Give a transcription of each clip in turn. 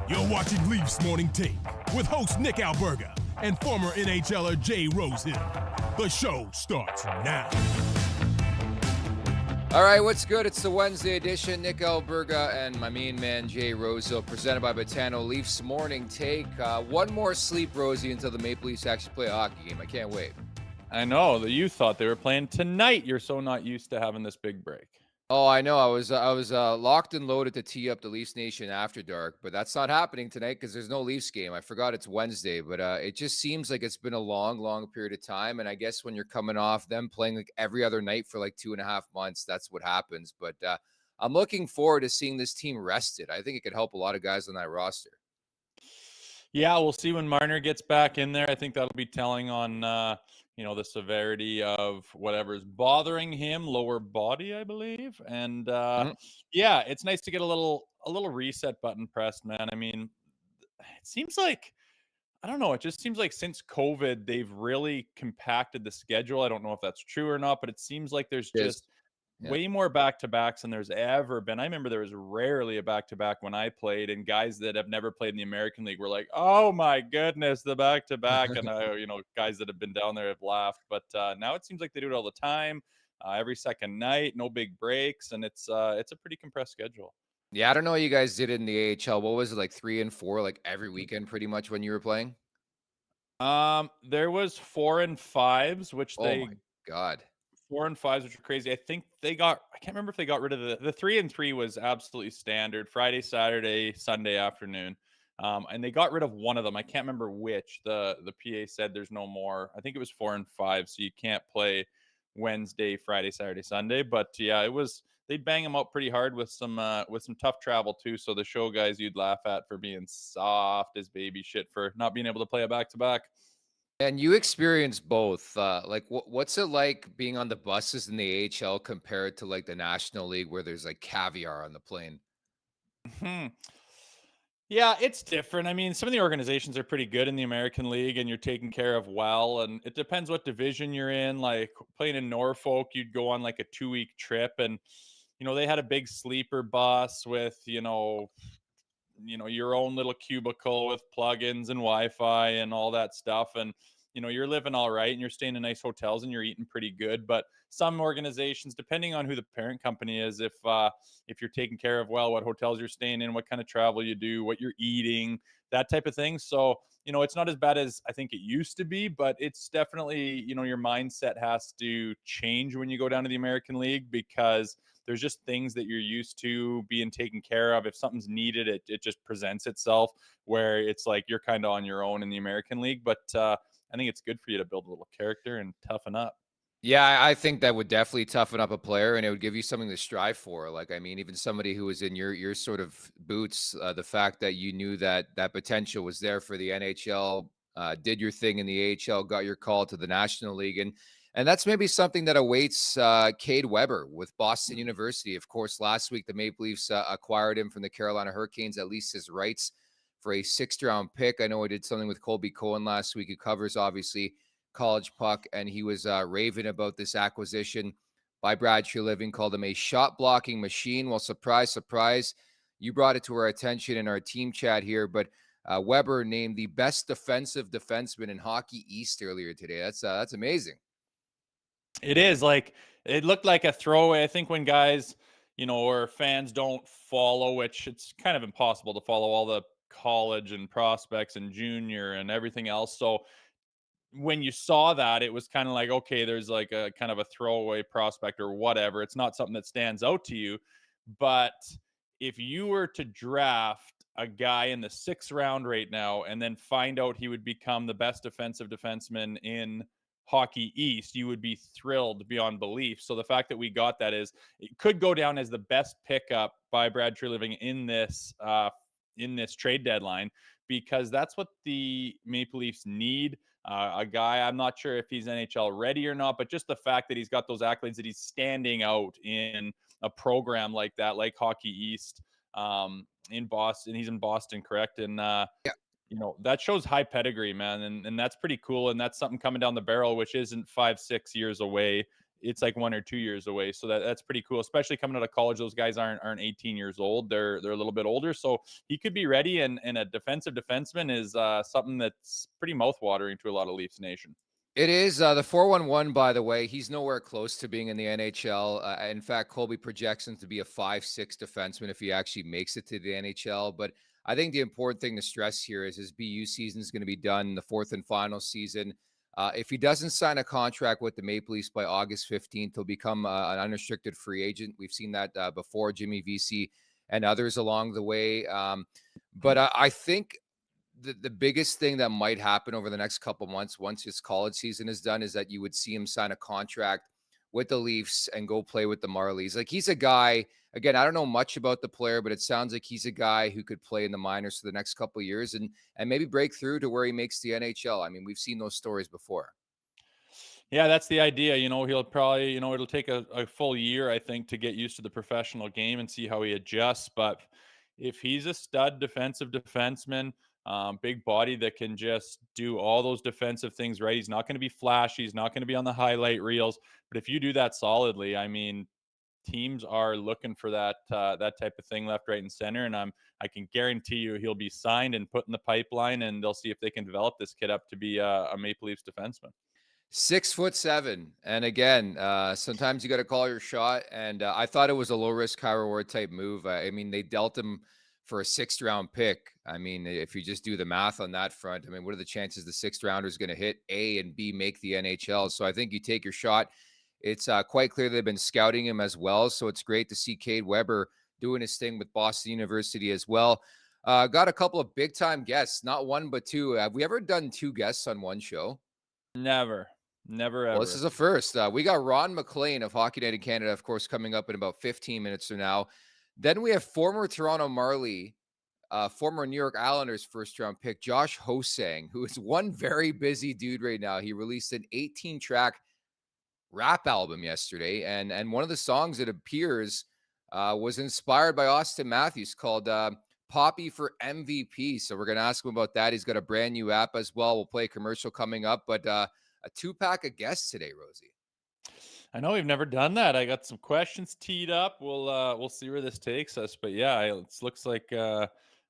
You're watching Leafs Morning Take with host Nick Alberga and former NHLer Jay Rosehill. The show starts now. All right, what's good? It's the Wednesday edition. Nick Alberga and my main man Jay Rosehill, presented by Betano. Leafs Morning Take. One more sleep, Rosie, until the Maple Leafs actually play a hockey game. I can't wait. I know that you thought they were playing tonight. You're so not used to having this big break. Oh, I know. I was locked and loaded to tee up the Leafs Nation after dark, but that's not happening tonight because there's no Leafs game. I forgot it's Wednesday, but it just seems like it's been a long, long period of time. And I guess when you're coming off them playing like every other night for like 2.5 months, that's what happens. But I'm looking forward to seeing this team rested. I think it could help a lot of guys on that roster. Yeah, we'll see when Marner gets back in there. I think that'll be telling on the severity of whatever's bothering him, lower body, I believe. And yeah, it's nice to get a little reset button pressed, man. I mean, it seems like, I don't know, it just seems like since COVID, they've really compacted the schedule. I don't know if that's true or not, but it seems like there's just way more back-to-backs than there's ever been. I remember there was rarely a back-to-back when I played, and guys that have never played in the American League were like, oh my goodness, the back-to-back. And guys that have been down there have laughed, but now it seems like they do it all the time, every second night, no big breaks, and it's a pretty compressed schedule. Yeah, I don't know what you guys did in the AHL. What was it, like 3 and 4, like every weekend pretty much when you were playing? There was 4 and 5s, which Oh my God. 4 and 5s, which are crazy. I think I can't remember if they got rid of the 3 and 3 was absolutely standard. Friday, Saturday, Sunday afternoon. And they got rid of one of them. I can't remember which. The PA said there's no more. I think it was 4 and 5, so you can't play Wednesday, Friday, Saturday, Sunday. But yeah, they'd bang them out pretty hard with some tough travel too. So the show guys you'd laugh at for being soft as baby shit for not being able to play a back-to-back. And you experienced both. What's it like being on the buses in the AHL compared to like the National League where there's like caviar on the plane? Yeah, it's different. I mean, some of the organizations are pretty good in the American League and you're taken care of well. And it depends what division you're in. Like playing in Norfolk, you'd go on like a 2-week trip and, they had a big sleeper bus with, your own little cubicle with plugins and Wi-Fi and all that stuff. And, you're living all right and you're staying in nice hotels and you're eating pretty good. But some organizations, depending on who the parent company is, if you're taking care of well, what hotels you're staying in, what kind of travel you do, what you're eating, that type of thing. So, it's not as bad as I think it used to be, but it's definitely, your mindset has to change when you go down to the American League because there's just things that you're used to being taken care of. If something's needed, it just presents itself where it's like you're kind of on your own in the American League. But I think it's good for you to build a little character and toughen up. Yeah, I think that would definitely toughen up a player and it would give you something to strive for. Like, I mean, even somebody who was in your sort of boots, the fact that you knew that potential was there for the NHL, did your thing in the AHL, got your call to the National League. And that's maybe something that awaits Cade Weber with Boston University. Of course, last week, the Maple Leafs acquired him from the Carolina Hurricanes, at least his rights for a 6th-round pick. I know I did something with Colby Cohen last week, who covers, obviously, college puck, and he was raving about this acquisition by Brad Treliving, called him a shot-blocking machine. Well, surprise, surprise, you brought it to our attention in our team chat here, but Weber named the best defensive defenseman in Hockey East earlier today. That's amazing. It is. Like, it looked like a throwaway. I think when guys, or fans don't follow, which it's kind of impossible to follow all the college and prospects and junior and everything else. So when you saw that, it was kind of like, okay, there's like a kind of a throwaway prospect or whatever. It's not something that stands out to you. But if you were to draft a guy in the 6th round right now and then find out he would become the best defensive defenseman in Hockey East, you would be thrilled beyond belief. So the fact that we got that is, it could go down as the best pickup by Brad Treliving in this trade deadline, because that's what the Maple Leafs need. A guy, I'm not sure if he's NHL ready or not, but just the fact that he's got those accolades, that he's standing out in a program like that, like Hockey East, in Boston. He's in Boston, correct? And that shows high pedigree, man. And that's pretty cool. And that's something coming down the barrel, which isn't 5-6 years away. it's like 1 or 2 years away. So that's pretty cool, especially coming out of college. Those guys aren't 18 years old. They're a little bit older. So he could be ready. And a defensive defenseman is something that's pretty mouthwatering to a lot of Leafs Nation. It is the 411, by the way. He's nowhere close to being in the NHL. In fact, Colby projects him to be a 5'6" defenseman if he actually makes it to the NHL. But I think the important thing to stress here is his BU season is going to be done, the fourth and final season. If he doesn't sign a contract with the Maple Leafs by August 15th, he'll become an unrestricted free agent. We've seen that before, Jimmy Vesey and others along the way. But I think the biggest thing that might happen over the next couple months, once his college season is done, is that you would see him sign a contract with the Leafs and go play with the Marlies. Like, he's a guy, again, I don't know much about the player, but it sounds like he's a guy who could play in the minors for the next couple of years and maybe break through to where he makes the NHL. I mean, we've seen those stories before. Yeah, that's the idea. He'll probably, it'll take a full year, I think, to get used to the professional game and see how he adjusts. But if he's a stud defensive defenseman, big body that can just do all those defensive things right, he's not going to be flashy. He's not going to be on the highlight reels. But if you do that solidly, I mean, teams are looking for that type of thing left, right, and center. And I can guarantee you he'll be signed and put in the pipeline, and they'll see if they can develop this kid up to be a Maple Leafs defenseman. 6'7", and again, sometimes you got to call your shot. And I thought it was a low risk, high reward type move. I mean, they dealt him for a 6th round pick. I mean, if you just do the math on that front, I mean, what are the chances the 6th rounder is going to hit A and B, make the NHL? So I think you take your shot. It's quite clear they've been scouting him as well. So it's great to see Cade Weber doing his thing with Boston University as well. Got a couple of big time guests, not one, but two. Have we ever done 2 guests on one show? Never, ever. Well, this is a first. We got Ron MacLean of Hockey Night in Canada, of course, coming up in about 15 minutes from now. Then we have former Toronto Marlie, former New York Islanders first-round pick, Josh Ho-Sang, who is one very busy dude right now. He released an 18-track rap album yesterday, and one of the songs, it appears, was inspired by Austin Matthews, called Papi for MVP. So we're going to ask him about that. He's got a brand new app as well. We'll play a commercial coming up, but a 2-pack of guests today, Rosie. I know we've never done that. I got some questions teed up. We'll see where this takes us. But yeah, it looks like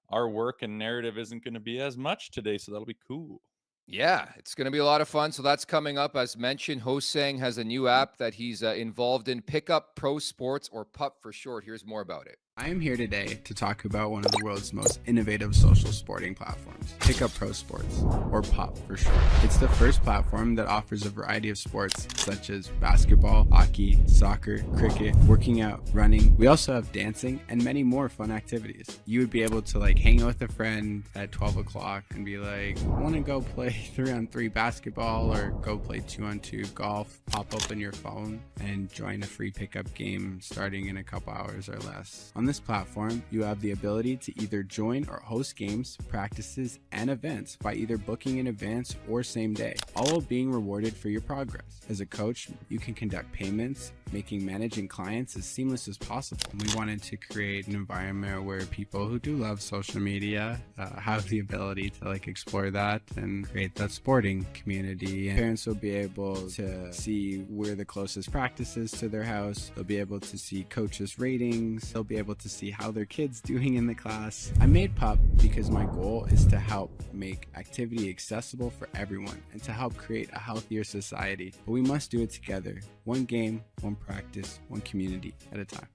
our work and narrative isn't going to be as much today, so that'll be cool. Yeah, it's going to be a lot of fun. So that's coming up. As mentioned, Ho-Sang has a new app that he's involved in, Pickup Pro Sports, or PUP for short. Here's more about it. I am here today to talk about one of the world's most innovative social sporting platforms, Pickup Pro Sports, or PUP for short. It's the first platform that offers a variety of sports such as basketball, hockey, soccer, cricket, working out, running. We also have dancing and many more fun activities. You would be able to hang out with a friend at 12 o'clock and be like, I want to go play 3-on-3 basketball or go play 2-on-2 golf. Pop open your phone and join a free pickup game starting in a couple hours or less. On this platform, you have the ability to either join or host games, practices, and events by either booking in advance or same day, all while being rewarded for your progress. As a coach, you can conduct payments, making managing clients as seamless as possible. We wanted to create an environment where people who do love social media have the ability to explore that and create that sporting community. And parents will be able to see where the closest practice is to their house. They'll be able to see coaches' ratings. They'll be able to see how their kid's doing in the class. I made PUP because my goal is to help make activity accessible for everyone and to help create a healthier society. But we must do it together. One game, one practice, one community at a time.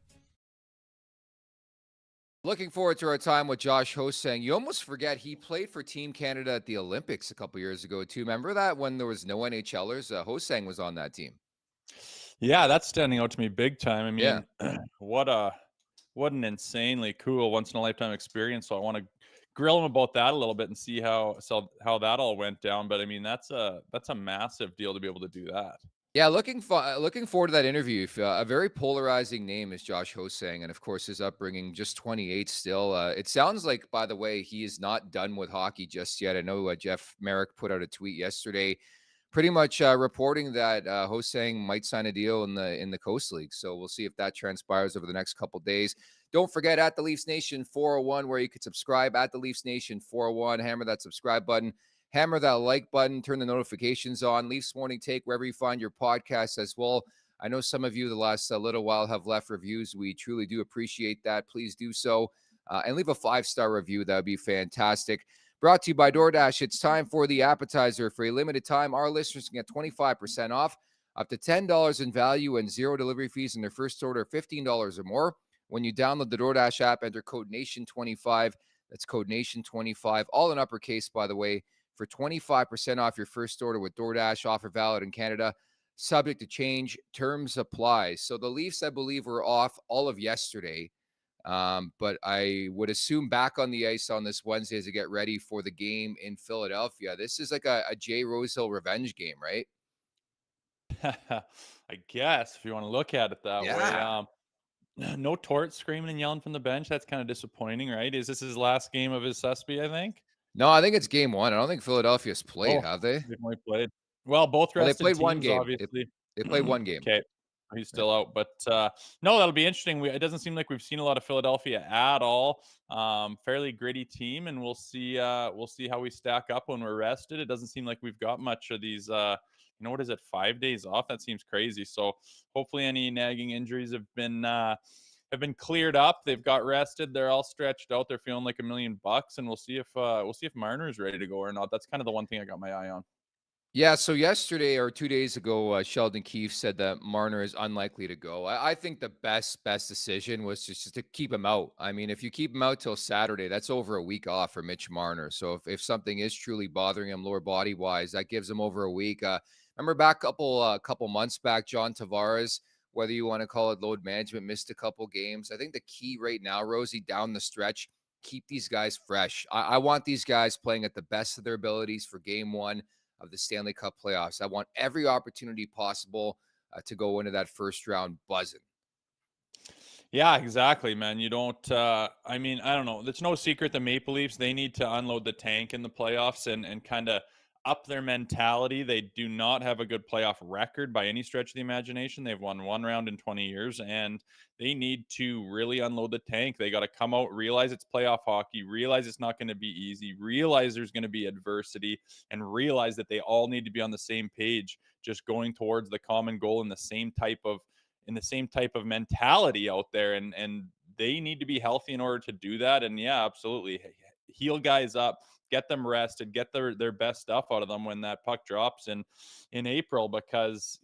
Looking forward to our time with Josh Ho-Sang. You almost forget he played for Team Canada at the Olympics a couple years ago too. Remember that when there was no NHLers? Ho-Sang was on that team. Yeah, that's standing out to me big time. I mean, yeah. what an insanely cool once in a lifetime experience. So I want to grill him about that a little bit and see how that all went down. But I mean, that's a massive deal to be able to do that. Yeah, looking forward to that interview. A very polarizing name is Josh Ho-Sang, and of course his upbringing, just 28 still. It sounds like, by the way, he is not done with hockey just yet. I know Jeff Merrick put out a tweet yesterday, pretty much reporting that Ho-Sang might sign a deal in the Coast League. So we'll see if that transpires over the next couple of days. Don't forget, at the Leafs Nation 401, where you can subscribe, at the Leafs Nation 401. Hammer that subscribe button. Hammer that like button, turn the notifications on. Leafs Morning Take, wherever you find your podcasts as well. I know some of you the last little while have left reviews. We truly do appreciate that. Please do so. And leave a 5-star review. That would be fantastic. Brought to you by DoorDash. It's time for the appetizer. For a limited time, our listeners can get 25% off, up to $10 in value, and 0 delivery fees in their first order of $15 or more. When you download the DoorDash app, enter code NATION25. That's code NATION25, all in uppercase, by the way, for 25% off your first order with DoorDash. Offer valid in Canada. Subject to change. Terms apply. So the Leafs, I believe, were off all of yesterday. But I would assume back on the ice on this Wednesday as they get ready for the game in Philadelphia. This is like a Jay Rosehill revenge game, right? I guess if you want to look at it that way. No Tort screaming and yelling from the bench. That's kind of disappointing, right? Is this his last game of his Susby, I think? No, I think it's game one. I don't think Philadelphia's played, have they? They've only played. Well, both Well, they rested played teams, one game. obviously. They played one game. Okay. He's Yeah. still out, but no, that'll be interesting. It doesn't seem like we've seen a lot of Philadelphia at all. Fairly gritty team, and we'll see how we stack up when we're rested. It doesn't seem like we've got much of these. What is it? 5 days off? That seems crazy. So hopefully, any nagging injuries have been cleared up. They've got rested. They're all stretched out. They're feeling like $1 million, and we'll see if Marner is ready to go or not. That's kind of the one thing I got my eye on. Yeah, so yesterday or 2 days ago, Sheldon Keefe said that Marner is unlikely to go. I think the best decision was just to keep him out. I mean, if you keep him out till Saturday, that's over a week off for Mitch Marner. So if something is truly bothering him lower body wise, that gives him over a week. Remember back couple months back, John Tavares, whether you want to call it load management, missed a couple games. I think the key right now, Rosie, down the stretch, keep these guys fresh. I want these guys playing at the best of their abilities for game one of the Stanley Cup playoffs. I want every opportunity possible to go into that first round buzzing. Yeah, exactly, man. You don't, I don't know. It's no secret the Maple Leafs, they need to unload the tank in the playoffs and kind of up their mentality. They do not have a good playoff record by any stretch of the imagination. They've won one round in 20 years, and they need to really unload the tank. They got to come out, realize it's playoff hockey, realize it's not going to be easy, realize there's going to be adversity, and realize that they all need to be on the same page, just going towards the common goal in the same type of mentality out there. And they need to be healthy in order to do that. And yeah, absolutely. Heal guys up, get them rested, get their best stuff out of them when that puck drops in April, because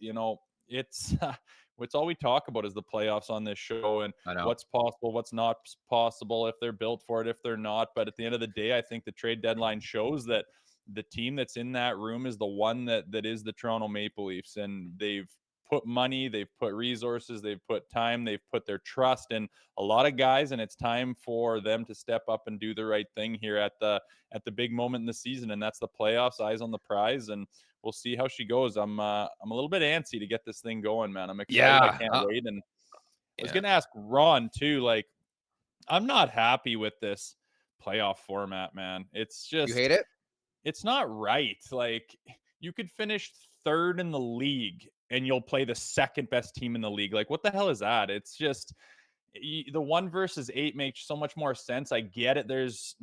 it's all we talk about is the playoffs on this show and what's possible, what's not possible, if they're built for it, if they're not. But at the end of the day, I think the trade deadline shows that the team that's in that room is the one that is the Toronto Maple Leafs, and they've put money, they've put resources, they've put time, they've put their trust in a lot of guys, and it's time for them to step up and do the right thing here at the big moment in the season, and that's the playoffs. Eyes on the prize, and we'll see how she goes. I'm a little bit antsy to get this thing going, man. I'm excited. I can't wait. And I was gonna ask Ron too. Like, I'm not happy with this playoff format, man. It's just, you hate it? It's not right. Like, you could finish third in the league and you'll play the second best team in the league. Like, what the hell is that? It's just, the 1 versus 8 makes so much more sense. I get it. There's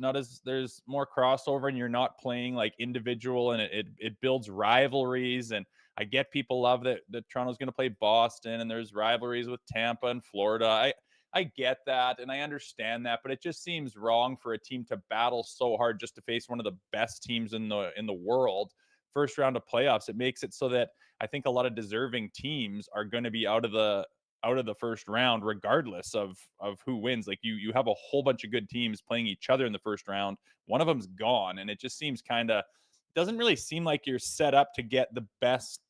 more crossover, and you're not playing like individual, and it builds rivalries. And I get people love that Toronto's going to play Boston, and there's rivalries with Tampa and Florida. I get that, and I understand that, but it just seems wrong for a team to battle so hard just to face one of the best teams in the world first round of playoffs. It makes it so that I think a lot of deserving teams are going to be out of the first round, regardless of who wins. Like, you have a whole bunch of good teams playing each other in the first round. One of them's gone, and it just seems doesn't really seem like you're set up to get the best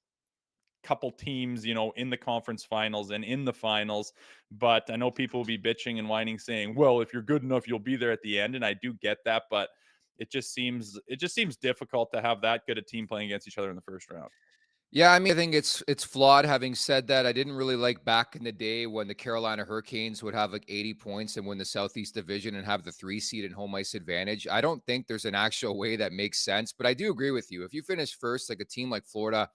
couple teams, in the conference finals and in the finals. But I know people will be bitching and whining, saying, well, if you're good enough, you'll be there at the end. And I do get that, but it just seems difficult to have that good a team playing against each other in the first round. Yeah, I mean, I think it's flawed. Having said that, I didn't really like back in the day when the Carolina Hurricanes would have like 80 points and win the Southeast Division and have the 3 seed and home ice advantage. I don't think there's an actual way that makes sense, but I do agree with you. If you finish first, like a team like Florida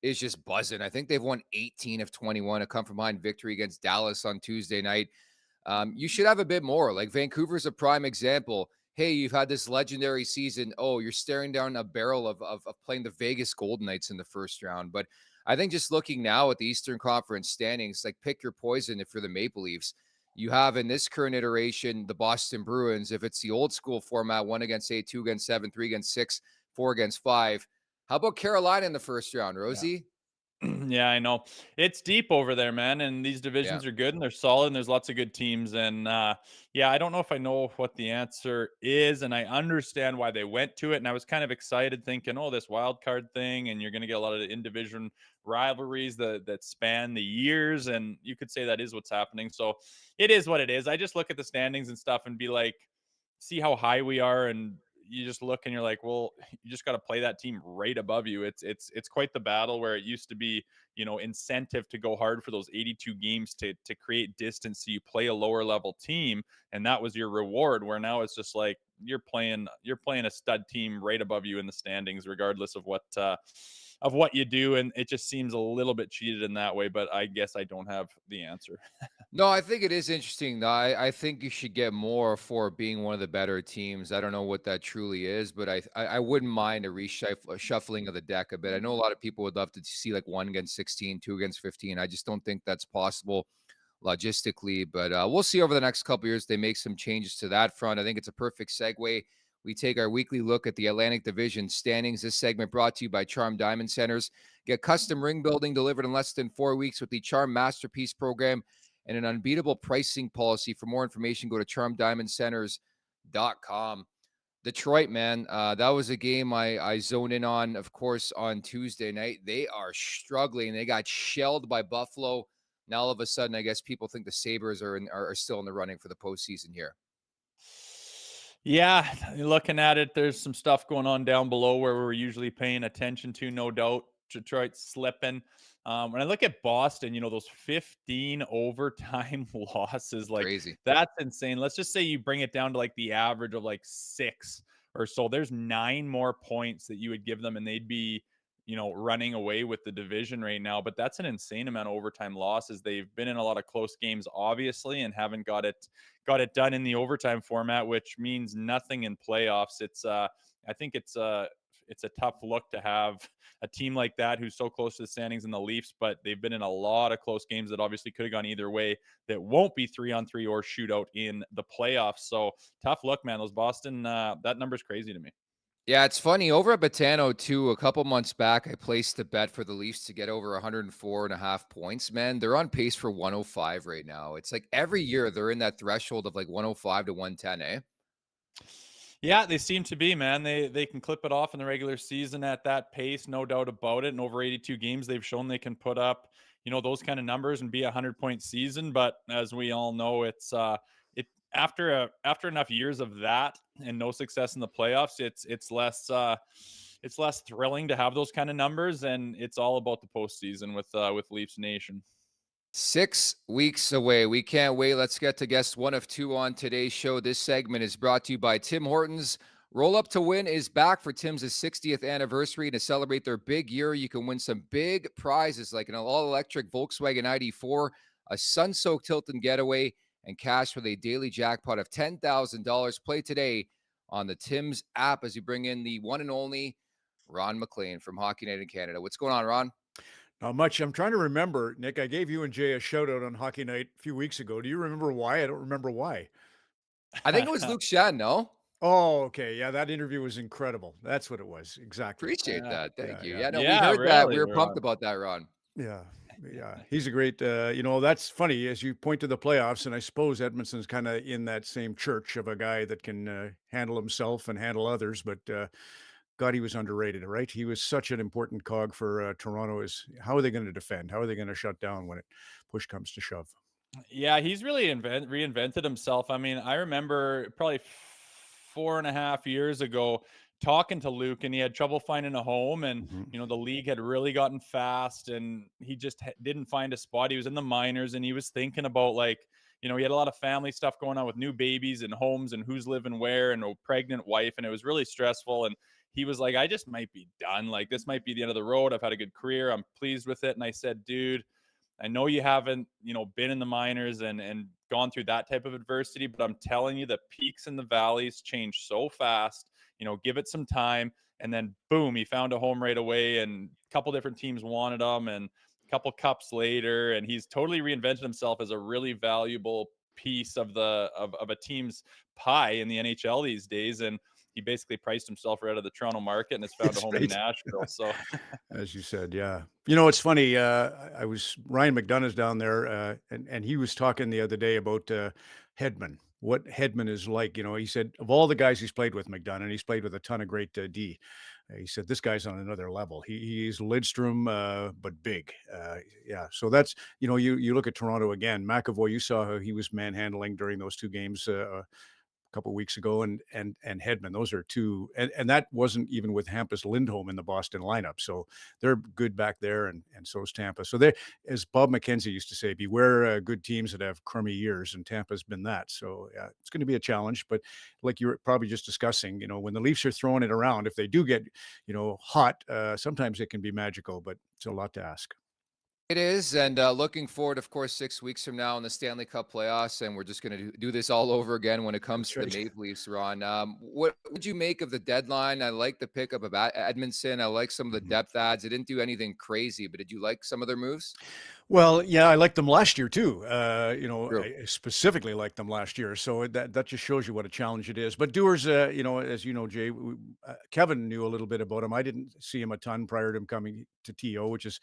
is just buzzing. I think they've won 18 of 21, a come from behind victory against Dallas on Tuesday night. You should have a bit more. Like, Vancouver's a prime example. Hey, you've had this legendary season. Oh, you're staring down a barrel of playing the Vegas Golden Knights in the first round. But I think just looking now at the Eastern Conference standings, like pick your poison if you're the Maple Leafs. You have in this current iteration the Boston Bruins. If it's the old school format, 1 against 8, 2 against 7, 3 against 6, 4 against 5. How about Carolina in the first round, Rosie? Yeah, I know. It's deep over there, man, and these Yeah. divisions are good and they're solid and there's lots of good teams and yeah, I don't know if I know what the answer is and I understand why they went to it and I was kind of excited thinking, "Oh, this wild card thing and you're going to get a lot of in-division rivalries that span the years," and you could say that is what's happening. So, it is what it is. I just look at the standings and stuff and be like, see how high we are and you just look and you're like, well, you just got to play that team right above you. It's quite the battle where it used to be, incentive to go hard for those 82 games to create distance so you play a lower level team and that was your reward, where now it's just like you're playing a stud team right above you in the standings regardless of what you do, and it just seems a little bit cheated in that way, but I guess I don't have the answer. No, I think it is interesting, though. I think you should get more for being one of the better teams. I don't know what that truly is, but I wouldn't mind a reshuffling of the deck a bit. I know a lot of people would love to see like 1 against 16, 2 against 15. I just don't think that's possible logistically, but we'll see over the next couple years. They make some changes to that front. I think it's a perfect segue. We take our weekly look at the Atlantic Division standings. This segment brought to you by Charm Diamond Centers. Get custom ring building delivered in less than 4 weeks with the Charm Masterpiece Program and an unbeatable pricing policy. For more information, go to charmdiamondcenters.com. Detroit, man, that was a game I zoned in on, of course, on Tuesday night. They are struggling. They got shelled by Buffalo. Now, all of a sudden, I guess people think the Sabres are still in the running for the postseason here. Yeah, looking at it, there's some stuff going on down below where we're usually paying attention to, no doubt. Detroit's slipping. When I look at Boston, those 15 overtime losses, like Crazy. that's insane. Let's just say you bring it down to like the average of like 6 or so. There's 9 more points that you would give them, and they'd be, running away with the division right now. But that's an insane amount of overtime losses. They've been in a lot of close games, obviously, and haven't got it done in the overtime format, which means nothing in playoffs. I think it's a tough look to have a team like that who's so close to the standings in the Leafs, but they've been in a lot of close games that obviously could have gone either way that won't be 3-on-3 or shootout in the playoffs. So tough look, man. Those Boston, that number's crazy to me. Yeah, it's funny. Over at Betano, too, a couple months back, I placed a bet for the Leafs to get over 104.5 points, man. They're on pace for 105 right now. It's like every year they're in that threshold of like 105 to 110, eh? Yeah, they seem to be, man. They can clip it off in the regular season at that pace, no doubt about it. And over 82 games, they've shown they can put up, those kind of numbers and be a 100-point season. But as we all know, it's it after enough years of that and no success in the playoffs, it's less thrilling to have those kind of numbers, and it's all about the postseason with Leafs Nation. 6 weeks away. We can't wait. Let's get to guest 1 of 2 on today's show. This segment is brought to you by Tim Hortons. Roll Up to Win is back for Tim's 60th anniversary. To celebrate their big year, you can win some big prizes like an all-electric Volkswagen ID4, a sun-soaked Hilton getaway, and cash with a daily jackpot of $10,000. Play today on the Tim's app as you bring in the one and only Ron MacLean from Hockey Night in Canada. What's going on, Ron? Not much. I'm trying to remember, Nick. I gave you and Jay a shout out on Hockey Night a few weeks ago. Do you remember why? I don't remember why. I think it was Luke Shen, no? Oh, okay. Yeah, that interview was incredible. That's what it was. Exactly. Appreciate that. Thank you. Yeah. No, we Yeah, heard that. really, We were Ron. pumped about that, Ron. Yeah. He's a great, that's funny as you point to the playoffs. And I suppose Edmonton's kind of in that same church of a guy that can handle himself and handle others. But God, he was underrated, right? He was such an important cog for Toronto. Is how are they going to defend? How are they going to shut down when push comes to shove? Yeah, he's really reinvented himself. I mean, I remember probably 4.5 years ago talking to Luke, and he had trouble finding a home, and the league had really gotten fast, and he just didn't find a spot. He was in the minors, and he was thinking about he had a lot of family stuff going on with new babies and homes and who's living where and a pregnant wife, and it was really stressful. And he was like, I just might be done. Like, this might be the end of the road. I've had a good career. I'm pleased with it. And I said, dude, I know you haven't, been in the minors and gone through that type of adversity, but I'm telling you, the peaks and the valleys change so fast. Give it some time. And then boom, he found a home right away and couple different teams wanted him, and a couple cups later, and he's totally reinvented himself as a really valuable piece of a team's pie in the NHL these days. And he basically priced himself right out of the Toronto market and has found a That's home in right. Nashville. So As you said, yeah. It's funny. I was Ryan McDonough's down there, and he was talking the other day about Hedman. What Hedman is like. He said of all the guys he's played with, McDonough, and he's played with a ton of great D. He said this guy's on another level. He's Lidstrom, but big. Yeah. So that's you look at Toronto again. McAvoy, you saw how he was manhandling during those two games. Couple of weeks ago, and Hedman. Those are two, and that wasn't even with Hampus Lindholm in the Boston lineup. So they're good back there, and so is Tampa. So they, as Bob McKenzie used to say, beware good teams that have crummy years, and Tampa's been that. So yeah, it's going to be a challenge. But like you were probably just discussing, when the Leafs are throwing it around, if they do get hot, sometimes it can be magical, but it's a lot to ask. It is, and looking forward, of course, 6 weeks from now in the Stanley Cup playoffs, and we're just going to do this all over again when it comes That's to the right. Maple Leafs, Ron. What would you make of the deadline? I like the pickup of Edmondson. I like some of the Mhm. depth adds. They didn't do anything crazy, but did you like some of their moves? Well, yeah, I liked them last year too. True. I specifically liked them last year, so that just shows you what a challenge it is. But Dewars, as you know, Jay, Kevin knew a little bit about him. I didn't see him a ton prior to him coming to TO, which is,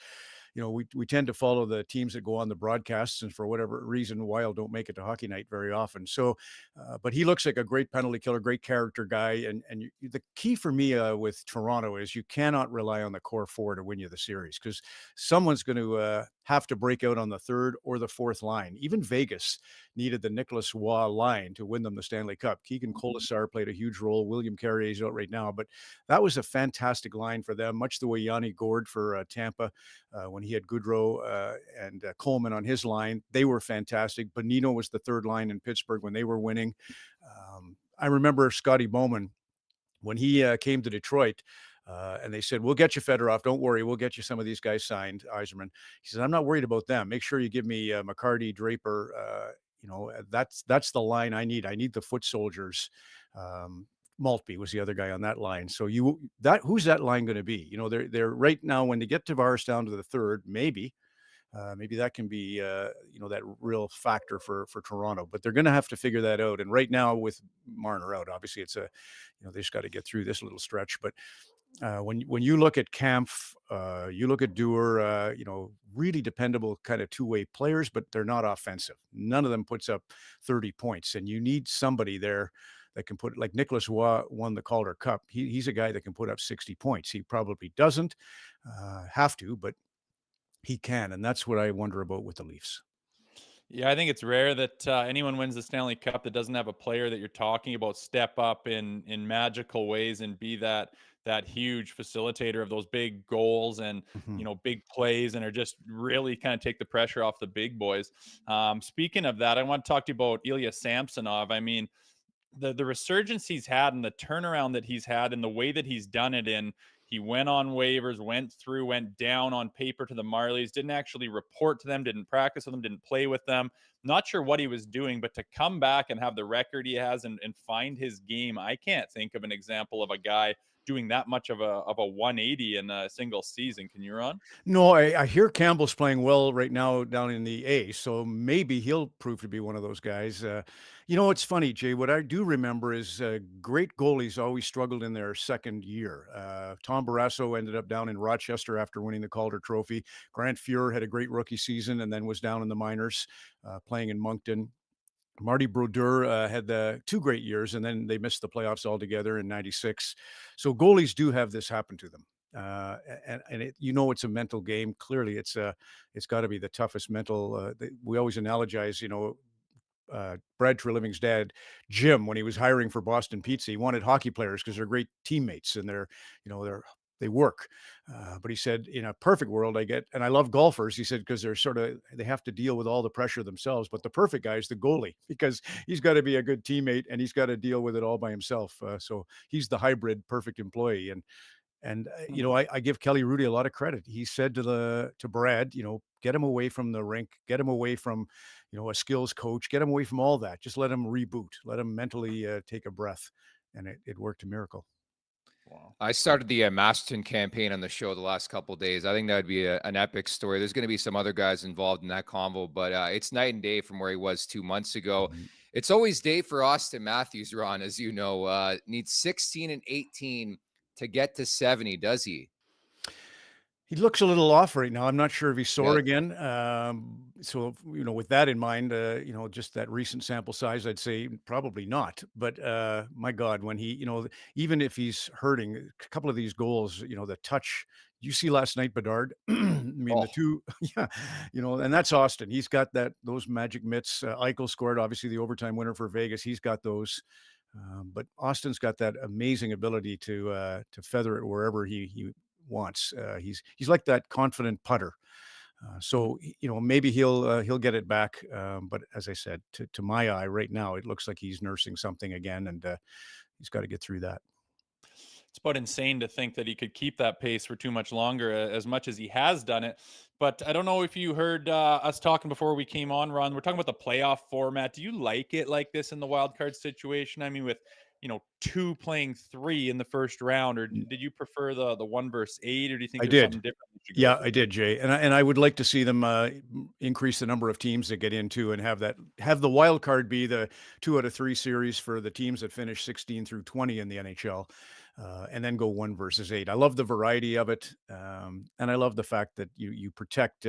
we tend to follow the teams that go on the broadcasts, and for whatever reason, Wild don't make it to hockey night very often. So, but he looks like a great penalty killer, great character guy, and the key for me with Toronto is you cannot rely on the core four to win you the series because someone's going to have to break out on the third or the fourth line. Even Vegas needed the Nicholas Waugh line to win them the Stanley Cup. Keegan Colasar played a huge role. William Carrier's out right now, but that was a fantastic line for them, much the way Yanni Gord for Tampa when he had Goodrow and Coleman on his line. They were fantastic. Bonino was the third line in Pittsburgh when they were winning. I remember Scotty Bowman when he came to Detroit, and they said, "We'll get you Fedorov. Don't worry. We'll get you some of these guys signed." Eiserman. He said, "I'm not worried about them. Make sure you give me McCarty, Draper. That's the line I need. I need the foot soldiers." Maltby was the other guy on that line. So who's that line going to be? They're right now when they get Tavares down to the third, maybe that can be that real factor for Toronto, but they're going to have to figure that out. And right now with Marner out, obviously it's they just got to get through this little stretch. But when you look at Kampf, you look at Dewar, really dependable kind of two-way players, but they're not offensive. None of them puts up 30 points, and you need somebody there that can put, like Nicholas Waugh won the Calder Cup. He's a guy that can put up 60 points. He probably doesn't have to, but he can, and that's what I wonder about with the Leafs. yeah, I think it's rare that anyone wins the Stanley Cup that doesn't have a player that you're talking about step up in magical ways and be that huge facilitator of those big goals and Mhm. big plays, and are just really kind of take the pressure off the big boys. Speaking of that, I want to talk to you about Ilya Samsonov. I mean, the resurgence he's had and the turnaround that he's had and the way that he's done it in. He went on waivers, went down on paper to the Marlies, didn't actually report to them, didn't practice with them, didn't play with them. Not sure what he was doing, but to come back and have the record he has and find his game, I can't think of an example of a guy doing that much of a 180 in a single season. Can you, Ron? No, I hear Campbell's playing well right now down in the A, so maybe he'll prove to be one of those guys. It's funny, Jay. What I do remember is great goalies always struggled in their second year. Tom Barrasso ended up down in Rochester after winning the Calder Trophy. Grant Fuhr had a great rookie season and then was down in the minors playing in Moncton. Marty Brodeur had the 2 great years, and then they missed the playoffs altogether in '96. So goalies do have this happen to them, and it's a mental game. Clearly, it's got to be the toughest mental. We always analogize, Brad Treliving's dad, Jim, when he was hiring for Boston Pizza, he wanted hockey players because they're great teammates and they work. But he said, in a perfect world, and I love golfers. He said, because they have to deal with all the pressure themselves. But the perfect guy is the goalie because he's got to be a good teammate and he's got to deal with it all by himself. So he's the hybrid perfect employee. I give Kelly Rudy a lot of credit. He said to Brad, get him away from the rink, get him away from, a skills coach, get him away from all that. Just let him reboot, let him mentally take a breath, and it worked a miracle. Wow. I started the Masterton campaign on the show the last couple of days. I think that would be an epic story. There's going to be some other guys involved in that convo, but it's night and day from where he was 2 months ago. Mhm. It's always day for Austin Matthews, Ron, as you know. Needs 16 and 18 to get to 70, does he? He looks a little off right now. I'm not sure if he's sore Yeah. again. So, with that in mind, just that recent sample size, I'd say probably not. But my God, when he, even if he's hurting, a couple of these goals, the touch you see last night, Bedard. I mean, the Oh, two, yeah, and that's Austin. He's got those magic mitts. Eichel scored, obviously, the overtime winner for Vegas. He's got those. But Austin's got that amazing ability to feather it wherever he wants. He's like that confident putter. So maybe he'll get it back. But as I said, to my eye right now, it looks like he's nursing something again, and he's got to get through that. It's about insane to think that he could keep that pace for too much longer, as much as he has done it. But I don't know if you heard us talking before we came on, Ron. We're talking about the playoff format. Do you like it like this in the wild card situation? I mean, with two playing three in the first round, or did you prefer the 1 versus 8, or do you think I there's did. something different you should go Yeah, for? I did, Jay, and I would like to see them increase the number of teams that get into and have the wild card be the 2 out of 3 series for the teams that finish 16 through 20 in the NHL, and then go 1 versus 8. I love the variety of it, and I love the fact that you protect.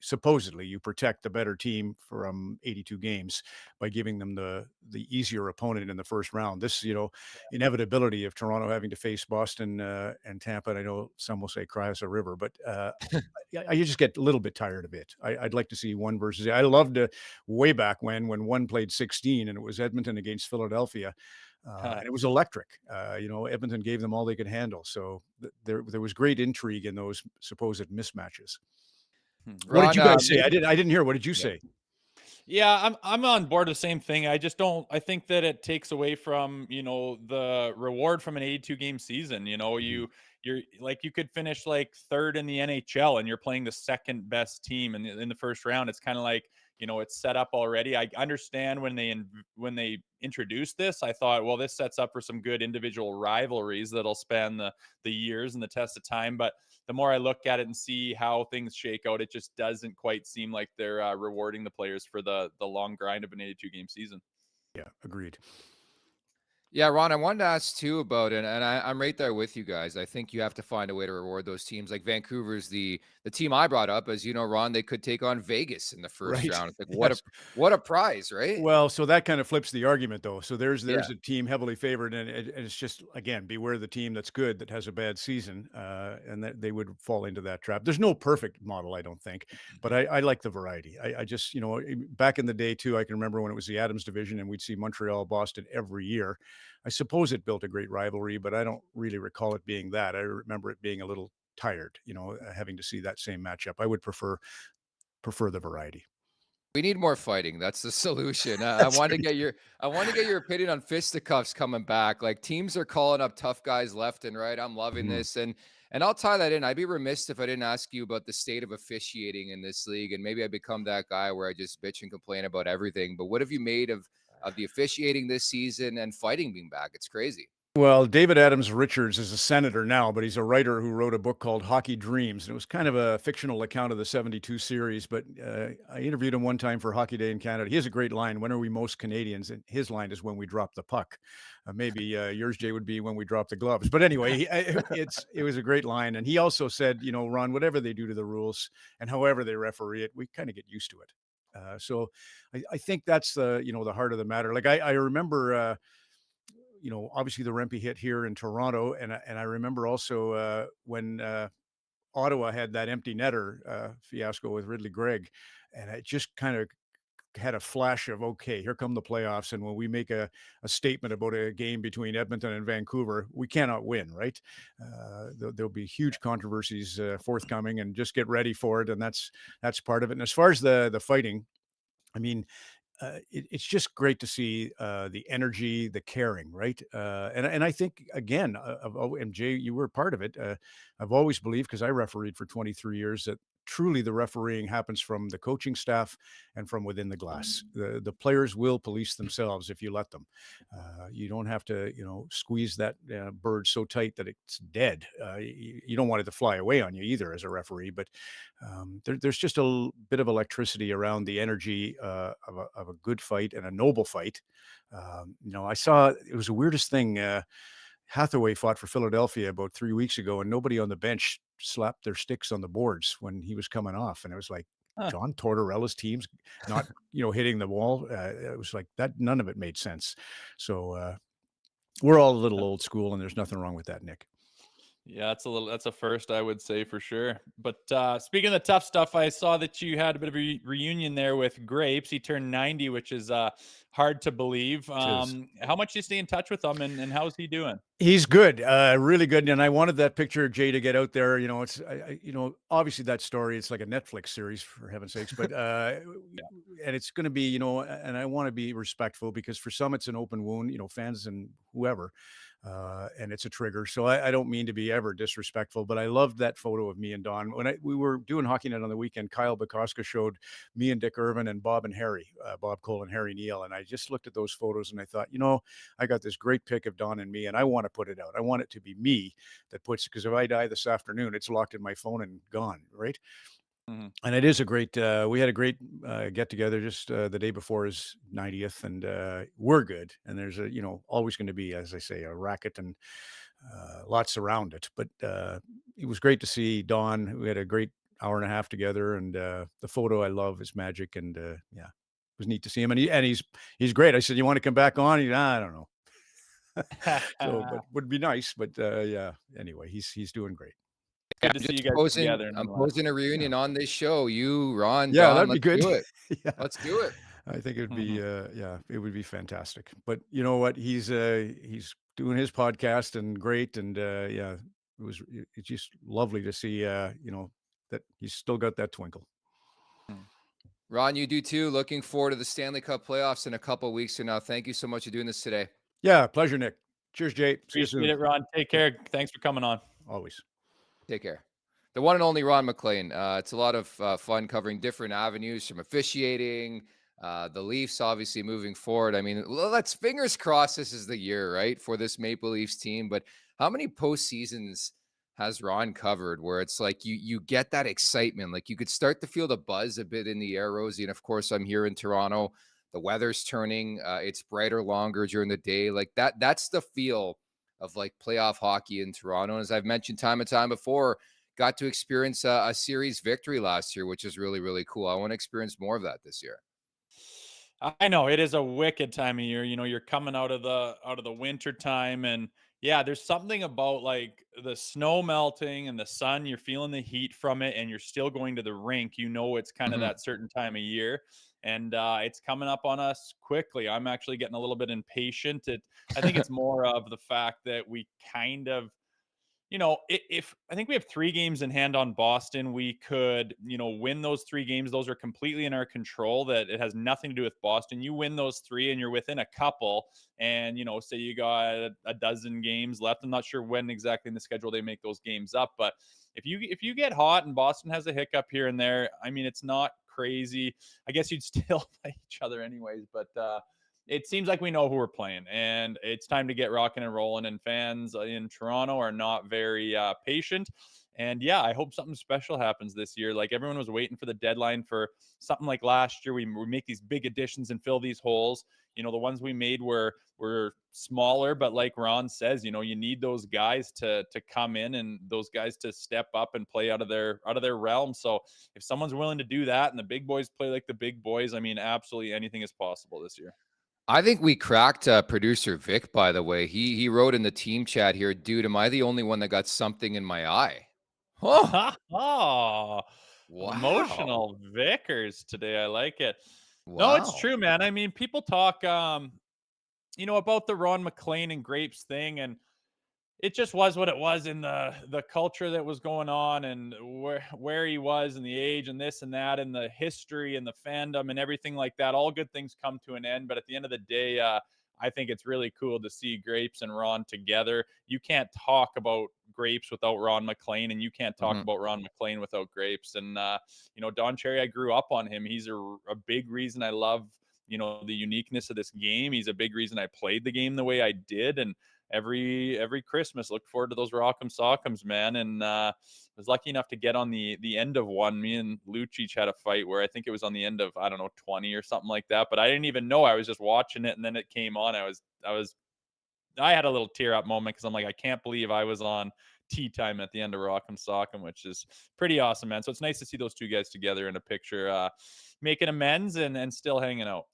Supposedly, you protect the better team from 82 games by giving them the easier opponent in the first round. This, inevitability of Toronto having to face Boston and Tampa. And I know some will say cry us a river, but I just get a little bit tired of it. I'd like to see 1 versus 8. I loved way back when one played 16 and it was Edmonton against Philadelphia. And it was electric. Edmonton gave them all they could handle. So there was great intrigue in those supposed mismatches. What did Ron, you guys say? maybe. I didn't hear. What did you Yeah. say? Yeah, I'm on board the same thing. I just don't I think that it takes away from, the reward from an 82 game season. Mhm. You're like you could finish like third in the NHL and you're playing the second best team in the first round. It's kind of like, it's set up already. I understand when they introduced this, I thought, well, this sets up for some good individual rivalries that'll span the years and the test of time, but the more I look at it and see how things shake out, it just doesn't quite seem like they're rewarding the players for the long grind of an 82 game season. Yeah, agreed. Yeah, Ron, I wanted to ask too about it, and I'm right there with you guys. I think you have to find a way to reward those teams. Like Vancouver's the team I brought up, as you know, Ron. They could take on Vegas in the first Right. round. It's like Yes. what a prize, right? Well, so that kind of flips the argument, though. So there's Yeah. a team heavily favored, and it's just again beware the team that's good that has a bad season, and that they would fall into that trap. There's no perfect model, I don't think, but I like the variety. I just back in the day too, I can remember when it was the Adams division, and we'd see Montreal, Boston every year. I suppose it built a great rivalry, but I don't really recall it being that. I remember it being a little tired, having to see that same matchup. I would prefer the variety. We need more fighting. That's the solution. I That's want to right. get your opinion on fisticuffs coming back. Like teams are calling up tough guys left and right. I'm loving Mhm. this, and I'll tie that in. I'd be remiss if I didn't ask you about the state of officiating in this league, and maybe I become that guy where I just bitch and complain about everything. But what have you made of the officiating this season and fighting being back? It's crazy. Well, David Adams Richards is a senator now, but he's a writer who wrote a book called Hockey Dreams. And it was kind of a fictional account of the 72 series, but I interviewed him one time for Hockey Day in Canada. He has a great line, when are we most Canadians? And his line is when we drop the puck. Maybe yours, Jay, would be when we drop the gloves. But anyway, it was a great line. And he also said, Ron, whatever they do to the rules and however they referee it, we kind of get used to it. So I think that's the heart of the matter. Like I remember, obviously the Rempe hit here in Toronto, and I remember also when Ottawa had that empty netter fiasco with Ridley Gregg, and it just kind of had a flash of, okay, here come the playoffs, and when we make a statement about a game between Edmonton and Vancouver, we cannot win, right? There'll be huge controversies forthcoming, and just get ready for it, and that's part of it. And as far as the fighting, I mean, it's just great to see the energy, the caring, right? And I think again, and Jay, you were part of it. I've always believed, because I refereed for 23 years, that truly the refereeing happens from the coaching staff and from within the glass. The players will police themselves if you let them. You don't have to, squeeze that bird so tight that it's dead. You don't want it to fly away on you either as a referee, but there's just a bit of electricity around the energy of a good fight and a noble fight. I saw, it was the weirdest thing. Hathaway fought for Philadelphia about 3 weeks ago, and nobody on the bench slapped their sticks on the boards when he was coming off. And it was like, John Tortorella's team's not, hitting the wall. It was like that. None of it made sense. So we're all a little old school, and there's nothing wrong with that, Nick. Yeah, that's a first, I would say, for sure. But speaking of the tough stuff, I saw that you had a bit of a reunion there with Grapes. He turned 90, which is hard to believe. How much do you stay in touch with him, and how's he doing? He's good, really good. And I wanted that picture, Jay, to get out there. It's obviously that story, it's like a Netflix series, for heaven's sakes, but and it's going to be, and I want to be respectful, because for some it's an open wound, fans and whoever, and it's a trigger. So I don't mean to be ever disrespectful, but I loved that photo of me and Don. When we were doing Hockey Night on the weekend, Kyle Bakoska showed me and Dick Irvin and Bob and Harry, Bob Cole and Harry Neal. And I just looked at those photos and I thought, I got this great pic of Don and me, and I want to put it out. I want it to be me that puts, because if I die this afternoon, it's locked in my phone and gone, right? Mm-hmm. And it is a great, we had a great get together just the day before his 90th, and we're good. And there's always going to be, as I say, a racket and lots around it. But it was great to see Don. We had a great hour and a half together, and the photo I love is magic. And it was neat to see him. And he's great. I said, "You want to come back on?" I don't know. So, but would be nice. But anyway, he's doing great. Good to see you guys together. I'm posing a reunion on this show. You, Ron, yeah, Don, that'd be good. Do it. Yeah. Let's do it. I think it would be, it would be fantastic. But you know what? He's doing his podcast, and great. And it's just lovely to see, that he's still got that twinkle. Ron, you do too. Looking forward to the Stanley Cup playoffs in a couple of weeks from now. Thank you so much for doing this today. Yeah, pleasure, Nick. Cheers, Jay. See you soon. Appreciate it, Ron. Take care. Thanks for coming on. Always. Take care. The one and only Ron MacLean. It's a lot of fun covering different avenues from officiating, the Leafs obviously moving forward. I mean, let's fingers crossed this is the year, right, for this Maple Leafs team. But how many postseasons has Ron covered where it's like you get that excitement? Like you could start to feel the buzz a bit in the air, Rosie. And of course, I'm here in Toronto. The weather's turning. It's brighter longer during the day. Like that's the feel of like playoff hockey in Toronto. And as I've mentioned time and time before, got to experience a series victory last year, which is really, really cool. I want to experience more of that this year. I know it is a wicked time of year. You're coming out of the winter time, and yeah, there's something about like the snow melting and the sun. You're feeling the heat from it, and you're still going to the rink. It's kind of that certain time of year, and it's coming up on us quickly. I'm actually getting a little bit impatient. I think it's more of the fact that we kind of, if I think we have 3 games in hand on Boston, we could, win those 3 games. Those are completely in our control. That it has nothing to do with Boston. You win those 3 and you're within a couple, and, say you got a dozen games left. I'm not sure when exactly in the schedule they make those games up, but if you get hot and Boston has a hiccup here and there, I mean, it's not crazy. I guess you'd still play each other anyways, but, it seems like we know who we're playing, and it's time to get rocking and rolling, and fans in Toronto are not very patient. And yeah, I hope something special happens this year. Like everyone was waiting for the deadline for something like last year. We make these big additions and fill these holes. The ones we made were smaller, but like Ron says, you need those guys to come in and those guys to step up and play out of their realm. So if someone's willing to do that and the big boys play like the big boys, I mean, absolutely anything is possible this year. I think we cracked producer Vic, by the way. He wrote in the team chat here, dude, am I the only one that got something in my eye? Oh, wow. Emotional Vickers today. I like it. Wow. No, it's true, man. I mean, people talk, about the Ron MacLean and Grapes thing, and it just was what it was in the culture that was going on, and where he was and the age and this and that and the history and the fandom and everything like that. All good things come to an end. But at the end of the day, I think it's really cool to see Grapes and Ron together. You can't talk about grapes without Ron MacLean, and you can't talk Mhm. about Ron MacLean without grapes. And Don Cherry, I grew up on him. He's a big reason I love the uniqueness of this game. He's a big reason I played the game the way I did, and every Christmas look forward to those Rock'em Sock'ems, man. And was lucky enough to get on the end of one. Me and Lucic had a fight where I think it was on the end of, I don't know, 20 or something like that, but I didn't even know. I was just watching it, and then it came on. I had a little tear up moment because I'm like, I can't believe I was on tea time at the end of Rock'em Sock'em, which is pretty awesome, man. So it's nice to see those two guys together in a picture, making amends and still hanging out.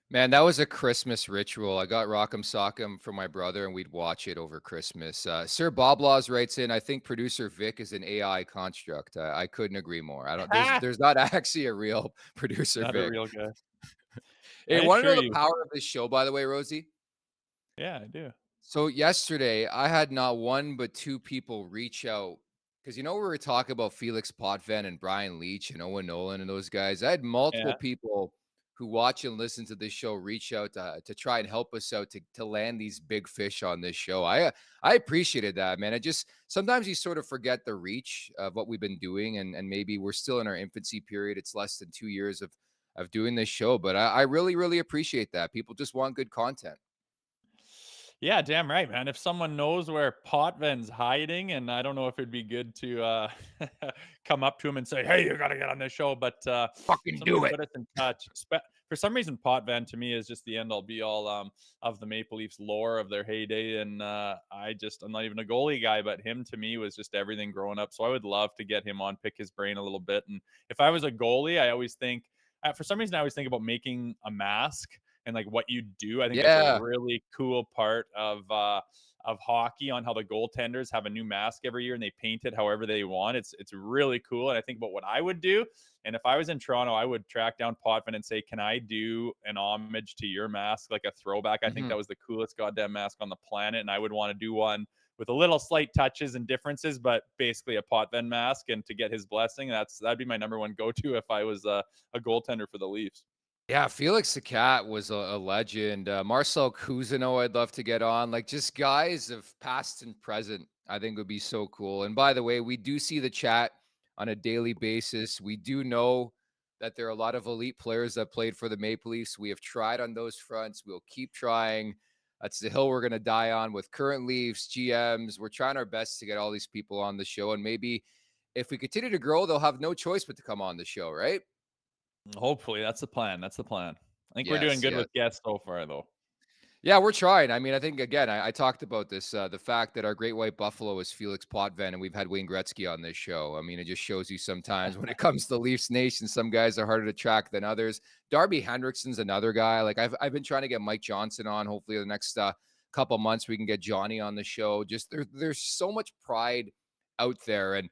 Man, that was a Christmas ritual. I got Rock'em Sock'em for my brother, and we'd watch it over Christmas. Sir Bob Laws writes in, I think producer Vic is an AI construct. I couldn't agree more. I don't. There's not actually a real producer Not a Vic. real guy. Hey, I want to know assure the you. power of this show, by the way, Rosie? Yeah, I do. So yesterday, I had not one but two people reach out because we were talking about Felix Potvin and Brian Leach and Owen Nolan and those guys. I had multiple Yeah. people who watch and listen to this show reach out to try and help us out to land these big fish on this show. I appreciated that, man. I just sometimes you sort of forget the reach of what we've been doing, and maybe we're still in our infancy period. It's less than 2 years of doing this show, but I really really appreciate that. People just want good content. Yeah, damn right, man. If someone knows where Potvin's hiding, and I don't know if it'd be good to come up to him and say, "Hey, you got to get on this show," but Fucking somebody do it. put us in touch. For some reason, Potvin to me is just the end all be all of the Maple Leafs lore of their heyday, and I'm not even a goalie guy, but him to me was just everything growing up. So I would love to get him on, pick his brain a little bit. And if I was a goalie, I always think, for some reason, I always think about making a mask and like what you do. I think that's a Yeah. really cool part of hockey, on how the goaltenders have a new mask every year and they paint it however they want. It's really cool. And I think about what I would do. And if I was in Toronto, I would track down Potvin and say, "Can I do an homage to your mask, like a throwback?" I think that was the coolest goddamn mask on the planet, and I would want to do one with a little slight touches and differences, but basically a Potvin mask. And to get his blessing, that'd be my number one go-to if I was a goaltender for the Leafs. Yeah, Felix the Cat was a legend. Marcel Cousineau, I'd love to get on. Like just guys of past and present, I think would be so cool. And by the way, we do see the chat on a daily basis. We do know that there are a lot of elite players that played for the Maple Leafs. We have tried on those fronts. We'll keep trying. That's the hill we're going to die on with current Leafs, GMs. We're trying our best to get all these people on the show. And maybe if we continue to grow, they'll have no choice but to come on the show, right? Hopefully, that's the plan. That's the plan. I think we're doing Yes, good yes. with guests so far, though. Yeah, we're trying. I mean, I think, again, I talked about this, the fact that our great white buffalo is Felix Potvin, and we've had Wayne Gretzky on this show. I mean, it just shows you sometimes when it comes to Leafs Nation, some guys are harder to track than others. Darby Hendrickson's another guy. Like, I've been trying to get Mike Johnson on. Hopefully the next couple months we can get Johnny on the show. Just there's so much pride out there. And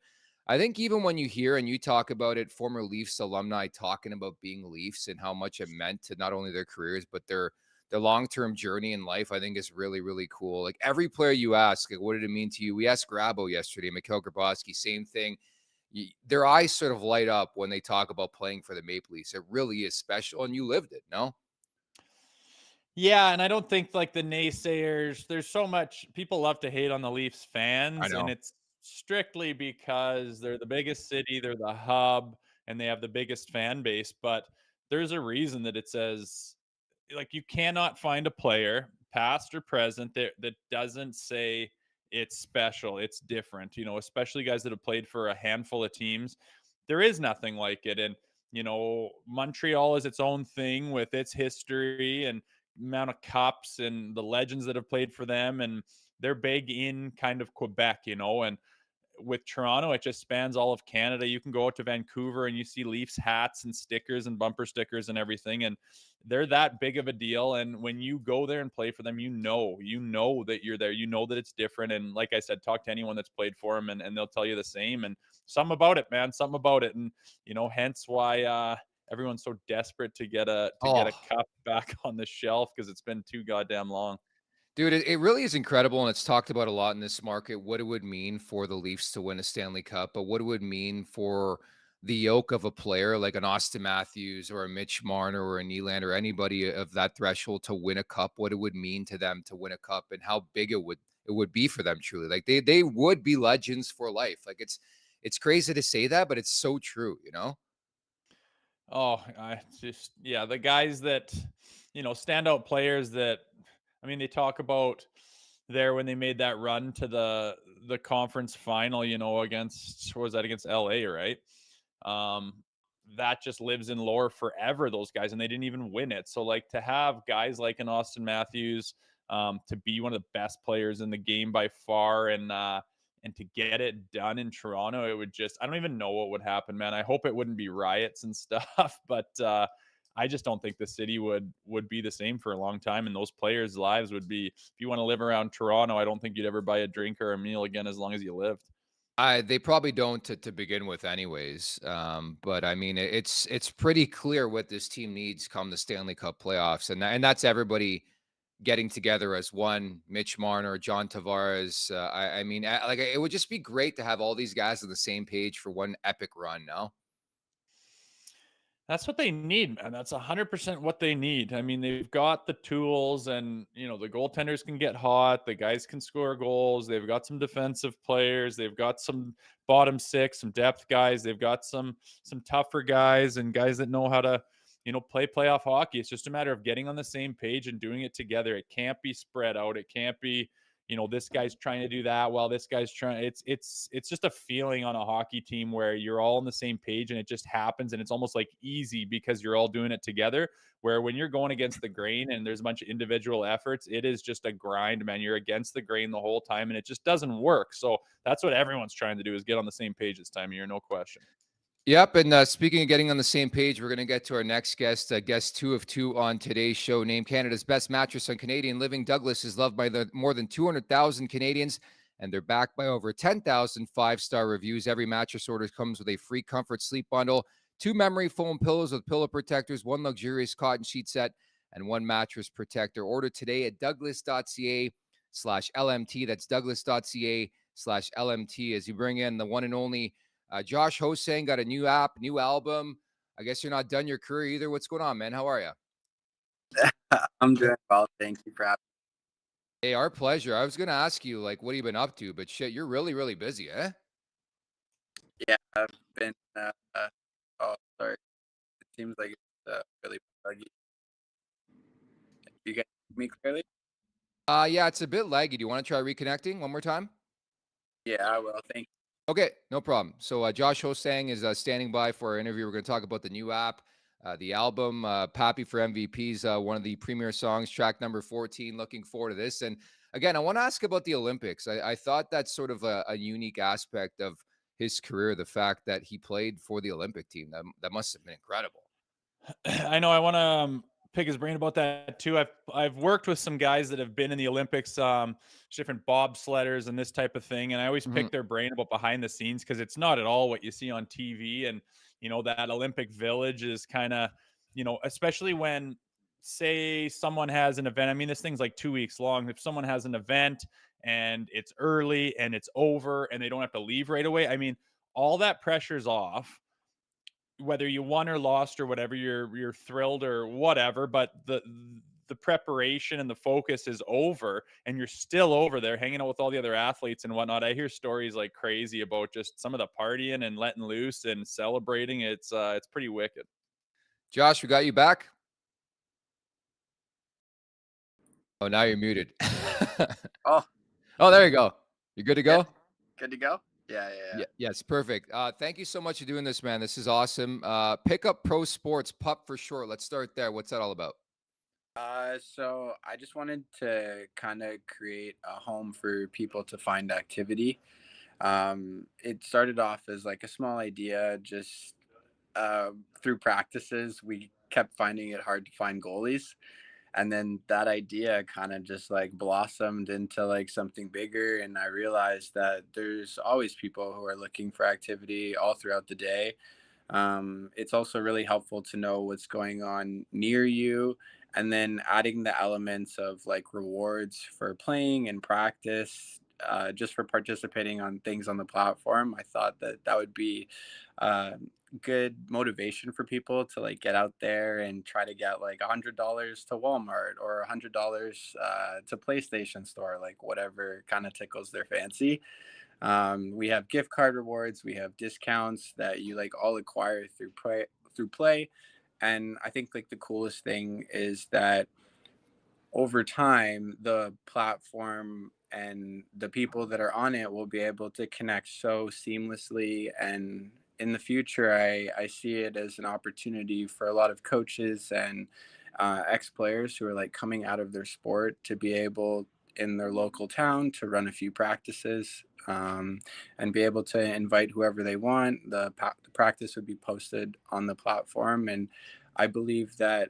I think even when you hear and you talk about it, former Leafs alumni talking about being Leafs and how much it meant to not only their careers, but their long-term journey in life, I think is really, really cool. Like every player you ask, like, what did it mean to you? We asked Grabo yesterday, Mikhail Grabowski, same thing. Their eyes sort of light up when they talk about playing for the Maple Leafs. It really is special, and you lived it, no? Yeah, and I don't think like the naysayers, there's so much people love to hate on the Leafs I fans, and know. it's strictly because they're the biggest city, they're the hub, and they have the biggest fan base. But there's a reason that it says, like, you cannot find a player, past or present, that doesn't say it's special, it's different, especially guys that have played for a handful of teams. There is nothing like it. And Montreal is its own thing with its history and amount of cups and the legends that have played for them, and they're big in kind of Quebec, and with Toronto, it just spans all of Canada. You can go out to Vancouver and you see Leafs hats and stickers and bumper stickers and everything, and they're that big of a deal. And when you go there and play for them, you know that you're there. You know that it's different. And like I said, talk to anyone that's played for them, and they'll tell you the same. And something about it, man, something about it. And hence why everyone's so desperate to get a cup back on the shelf, because it's been too goddamn long. Dude, it really is incredible, and it's talked about a lot in this market, what it would mean for the Leafs to win a Stanley Cup, but what it would mean for the yoke of a player like an Austin Matthews or a Mitch Marner or a Nylander or anybody of that threshold to win a cup, what it would mean to them to win a cup, and how big it it would be for them truly. Like they would be legends for life. Like it's crazy to say that, but it's so true, you know? Oh, I just yeah, the guys that standout players that I mean, they talk about there when they made that run to the conference final, against what was that, against LA, right? Um that just lives in lore forever, those guys, and they didn't even win it. So like to have guys like an Austin Matthews, to be one of the best players in the game by far, and to get it done in Toronto, it would just, I don't even know what would happen, man. I hope it wouldn't be riots and stuff, but I just don't think the city would be the same for a long time, and those players' lives would be. If you want to live around Toronto, I don't think you'd ever buy a drink or a meal again as long as you lived. They probably don't to begin with, anyways. But I mean, it's pretty clear what this team needs come the Stanley Cup playoffs, and that's everybody getting together as one. Mitch Marner, John Tavares. I mean, like it would just be great to have all these guys on the same page for one epic run. No. That's what they need, man. That's 100% what they need. I mean, they've got the tools, and the goaltenders can get hot. The guys can score goals. They've got some defensive players. They've got some bottom six, some depth guys. They've got some tougher guys and guys that know how to, play playoff hockey. It's just a matter of getting on the same page and doing it together. It can't be spread out. It can't be, this guy's trying to do that while this guy's trying. It's just a feeling on a hockey team where you're all on the same page and it just happens, and it's almost like easy because you're all doing it together. Where when you're going against the grain and there's a bunch of individual efforts, it is just a grind, man. You're against the grain the whole time and it just doesn't work. So that's what everyone's trying to do, is get on the same page this time of year, no question. Yep. And speaking of getting on the same page, we're going to get to our next guest, guest 2 of 2 on today's show. Named Canada's best mattress on Canadian living, Douglas is loved by the more than 200,000 Canadians, and they're backed by over 10,000 5-star reviews. Every mattress order comes with a free comfort sleep bundle, 2 memory foam pillows with pillow protectors, 1 luxurious cotton sheet set, and 1 mattress protector. Order today at douglas.ca/LMT. That's douglas.ca/LMT as you bring in the one and only Josh Ho-Sang. Got a new app, new album. I guess you're not done your career either. What's going on, man? How are you? I'm doing well. Thank you for having Hey, our pleasure. I was going to ask you, like, what have you been up to? But shit, you're really, really busy, eh? me. Yeah, I've been, oh, sorry. It seems like it's really buggy. You guys hear me clearly? Yeah, it's a bit laggy. Do you want to try reconnecting one more time? Yeah, I will. Thank you. Okay, no problem. So Josh Ho-Sang is standing by for our interview. We're going to talk about the new app, the album, Papi for MVPs, one of the premier songs, track number 14. Looking forward to this. And again, I want to ask about the Olympics. I thought that's sort of a unique aspect of his career, the fact that he played for the Olympic team. That must have been incredible. I know. I want to pick his brain about that too. I've worked with some guys that have been in the Olympics, different bobsledders and this type of thing, and I always pick their brain about behind the scenes, because it's not at all what you see on TV. And that Olympic Village is kind of, especially when, say, someone has an event. I mean, this thing's like 2 weeks long. If someone has an event and it's early and it's over and they don't have to leave right away, I mean, all that pressure's off. Whether you won or lost or whatever, you're thrilled or whatever, but the preparation and the focus is over, and you're still over there hanging out with all the other athletes and whatnot. I hear stories like crazy about just some of the partying and letting loose and celebrating. It's pretty wicked. Josh, we got you back. Oh, now you're muted. Oh, Oh, there you go. You good to go? yeah. Good to go? Yeah. Yes, perfect. Thank you so much for doing this, man. This is awesome. Pick Up Pro Sports, PUP for short. Let's start there. What's that all about? So I just wanted to kind of create a home for people to find activity. It started off as like a small idea, just through practices. We kept finding it hard to find goalies. And then that idea kind of just like blossomed into like something bigger. And I realized that there's always people who are looking for activity all throughout the day. It's also really helpful to know what's going on near you, and then adding the elements of like rewards for playing and practice, just for participating on things on the platform. I thought that that would be good motivation for people to like get out there and try to get like $100 to Walmart or $100 to PlayStation Store, like whatever kind of tickles their fancy. We have gift card rewards, we have discounts that you like all acquire through play. And I think like the coolest thing is that over time, the platform and the people that are on it will be able to connect so seamlessly. And in the future, I see it as an opportunity for a lot of coaches and ex players who are like coming out of their sport to be able in their local town to run a few practices, and be able to invite whoever they want. The practice would be posted on the platform. And I believe that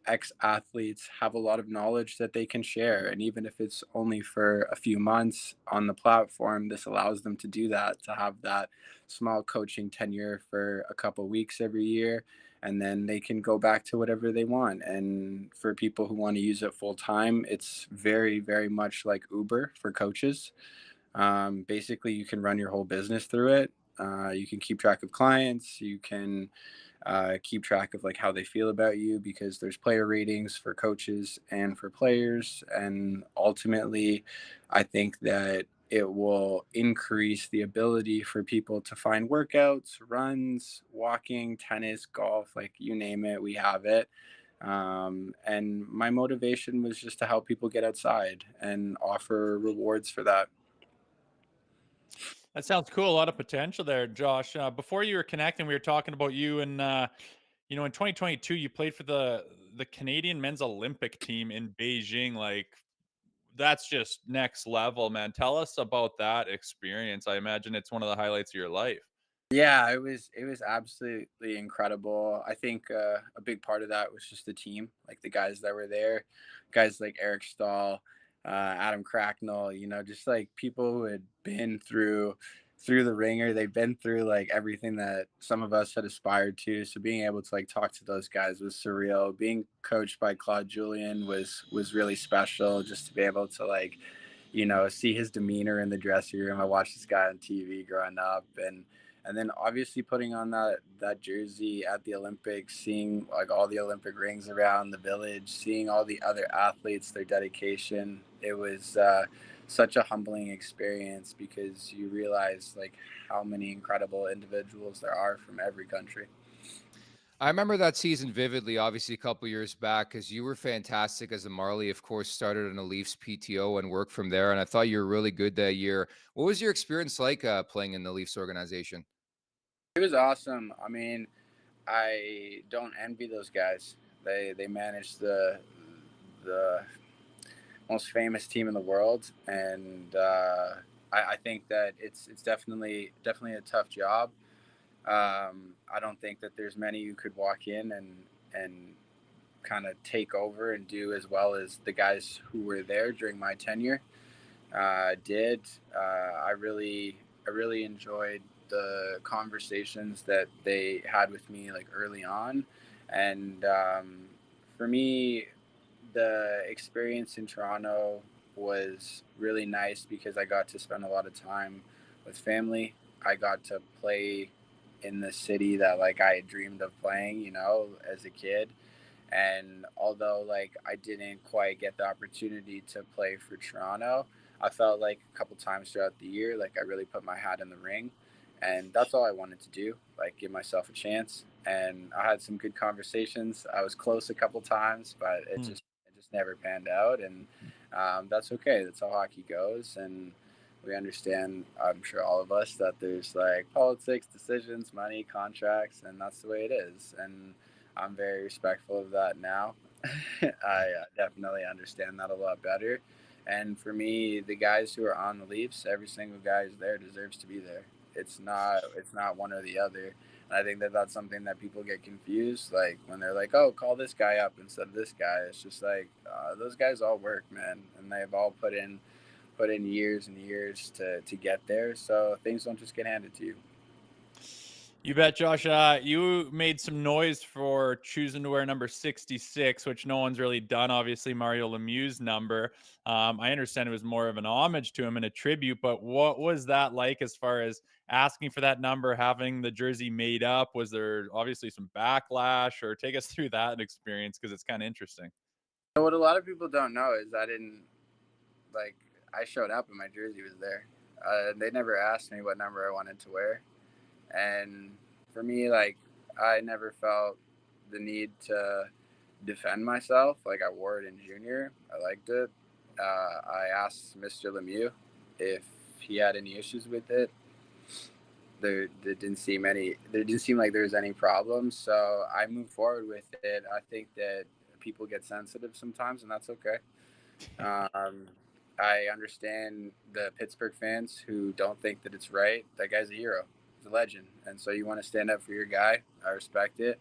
ex athletes have a lot of knowledge that they can share. And even if it's only for a few months on the platform, this allows them to do that, to have that small coaching tenure for a couple weeks every year. And then they can go back to whatever they want. And for people who want to use it full time, it's very, very much like Uber for coaches. Basically, you can run your whole business through it. You can keep track of clients. You can keep track of like how they feel about you, because there's player ratings for coaches and for players. And ultimately, I think that it will increase the ability for people to find workouts, runs, walking, tennis, golf, like you name it, we have it. And my motivation was just to help people get outside and offer rewards for that. That sounds cool. A lot of potential there, Josh. Before you were connecting, we were talking about you, and in 2022, you played for the Canadian men's Olympic team in Beijing. Like, that's just next level, man. Tell us about that experience. I imagine it's one of the highlights of your life. Yeah, it was absolutely incredible. I think a big part of that was just the team, like the guys that were there, guys like Eric Stahl, Adam Cracknell. Just like people who had been through the ringer. They've been through like everything that some of us had aspired to. So being able to like talk to those guys was surreal. Being coached by Claude Julien was really special. Just to be able to like see his demeanor in the dressing room. I watched this guy on TV growing up, and then obviously putting on that jersey at the Olympics, seeing like all the Olympic rings around the village, seeing all the other athletes, their dedication. It was such a humbling experience, because you realize like how many incredible individuals there are from every country. I remember that season vividly, obviously a couple years back, because you were fantastic as a Marlie, of course, started in a Leafs PTO and worked from there. And I thought you were really good that year. What was your experience like playing in the Leafs organization? It was awesome. I mean, I don't envy those guys. They managed the most famous team in the world, and I think that it's definitely a tough job. I don't think that there's many who could walk in and kind of take over and do as well as the guys who were there during my tenure did. I really enjoyed the conversations that they had with me like early on. And for me, the experience in Toronto was really nice because I got to spend a lot of time with family. I got to play in the city that like I had dreamed of playing, as a kid. And although like I didn't quite get the opportunity to play for Toronto, I felt like a couple times throughout the year, like I really put my hat in the ring, and that's all I wanted to do, like give myself a chance. And I had some good conversations. I was close a couple times, but it just never panned out, and that's okay. That's how hockey goes, and we understand. I'm sure all of us that there's like politics, decisions, money, contracts, and that's the way it is. And I'm very respectful of that now. I definitely understand that a lot better. And for me, the guys who are on the Leafs, every single guy who's there deserves to be there. It's not one or the other. And I think that that's something that people get confused. Like when they're like, "Oh, call this guy up instead of this guy." It's just like those guys all work, man, and they've all put in years and years to get there. So things don't just get handed to you. You bet, Josh. You made some noise for choosing to wear number 66, which no one's really done. Obviously, Mario Lemieux's number. I understand it was more of an homage to him and a tribute, but what was that like as far as asking for that number, having the jersey made up? Was there obviously some backlash, or take us through that experience because it's kind of interesting? So what a lot of people don't know is I showed up and my jersey was there. They never asked me what number I wanted to wear. And for me, like, I never felt the need to defend myself. Like, I wore it in junior. I liked it. I asked Mr. Lemieux if he had any issues with it. There didn't seem like there was any problems. So I moved forward with it. I think that people get sensitive sometimes, and that's okay. I understand the Pittsburgh fans who don't think that it's right. That guy's a hero. He's a legend. And so you want to stand up for your guy. I respect it.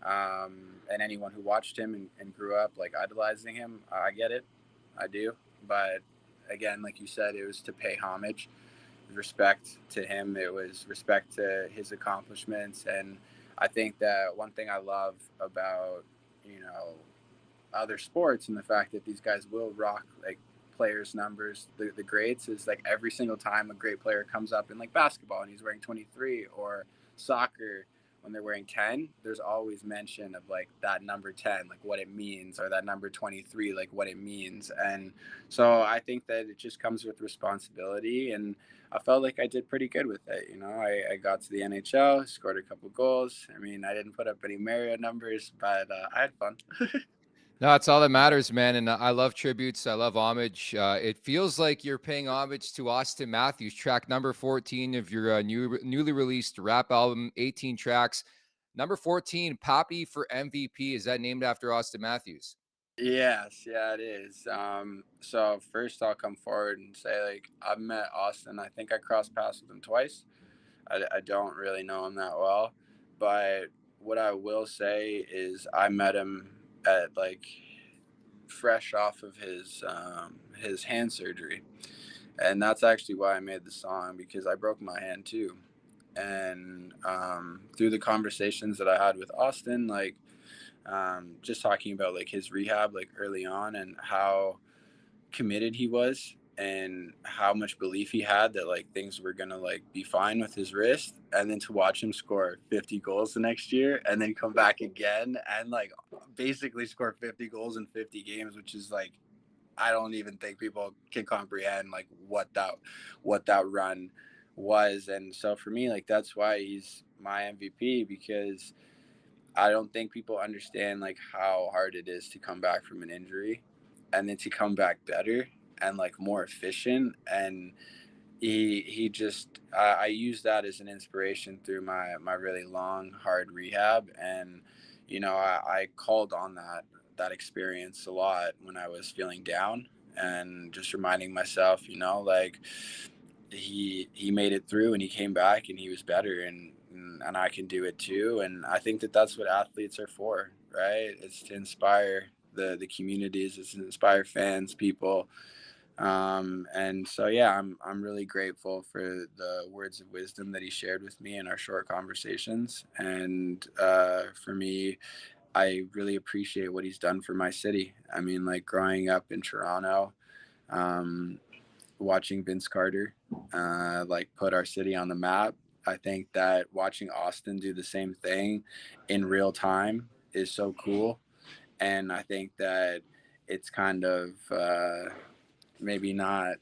And anyone who watched him and grew up like idolizing him, I get it. I do. But again, like you said, it was to pay homage, respect to him. It was respect to his accomplishments. And I think that one thing I love about, other sports and the fact that these guys will rock like players numbers, the greats, is like every single time a great player comes up in like basketball and he's wearing 23, or soccer when they're wearing 10, there's always mention of like that number 10, like what it means, or that number 23, like what it means. And so I think that it just comes with responsibility, and I felt like I did pretty good with it. I got to the NHL, scored a couple goals. I mean, I didn't put up any Mario numbers, but I had fun. No, it's all that matters, man. And I love tributes. I love homage. It feels like you're paying homage to Austin Matthews, track number 14 of your newly released rap album, 18 tracks. Number 14, Papi for MVP. Is that named after Austin Matthews? Yes, yeah, it is. So first I'll come forward and say, like, I've met Austin. I think I crossed paths with him twice. I don't really know him that well, but what I will say is I met him at like fresh off of his hand surgery, and that's actually why I made the song, because I broke my hand too. And through the conversations that I had with Austin, like, just talking about like his rehab, like early on, and how committed he was and how much belief he had that like things were gonna like be fine with his wrist, and then to watch him score 50 goals the next year and then come back again and like basically score 50 goals in 50 games, which is like, I don't even think people can comprehend like what that run was. And so for me, like, that's why he's my MVP, because I don't think people understand like how hard it is to come back from an injury and then to come back better and like more efficient. And he just, I use that as an inspiration through my really long hard rehab. And I called on that experience a lot when I was feeling down, and just reminding myself, like, he made it through and he came back and he was better, and I can do it too. And I think that that's what athletes are for, right? It's to inspire the communities, it's to inspire fans, people. And so yeah, I'm really grateful for the words of wisdom that he shared with me in our short conversations. And for me, I really appreciate what he's done for my city. I mean, like, growing up in Toronto, watching Vince Carter like put our city on the map. I think that watching Austin do the same thing in real time is so cool. And I think that it's kind of maybe not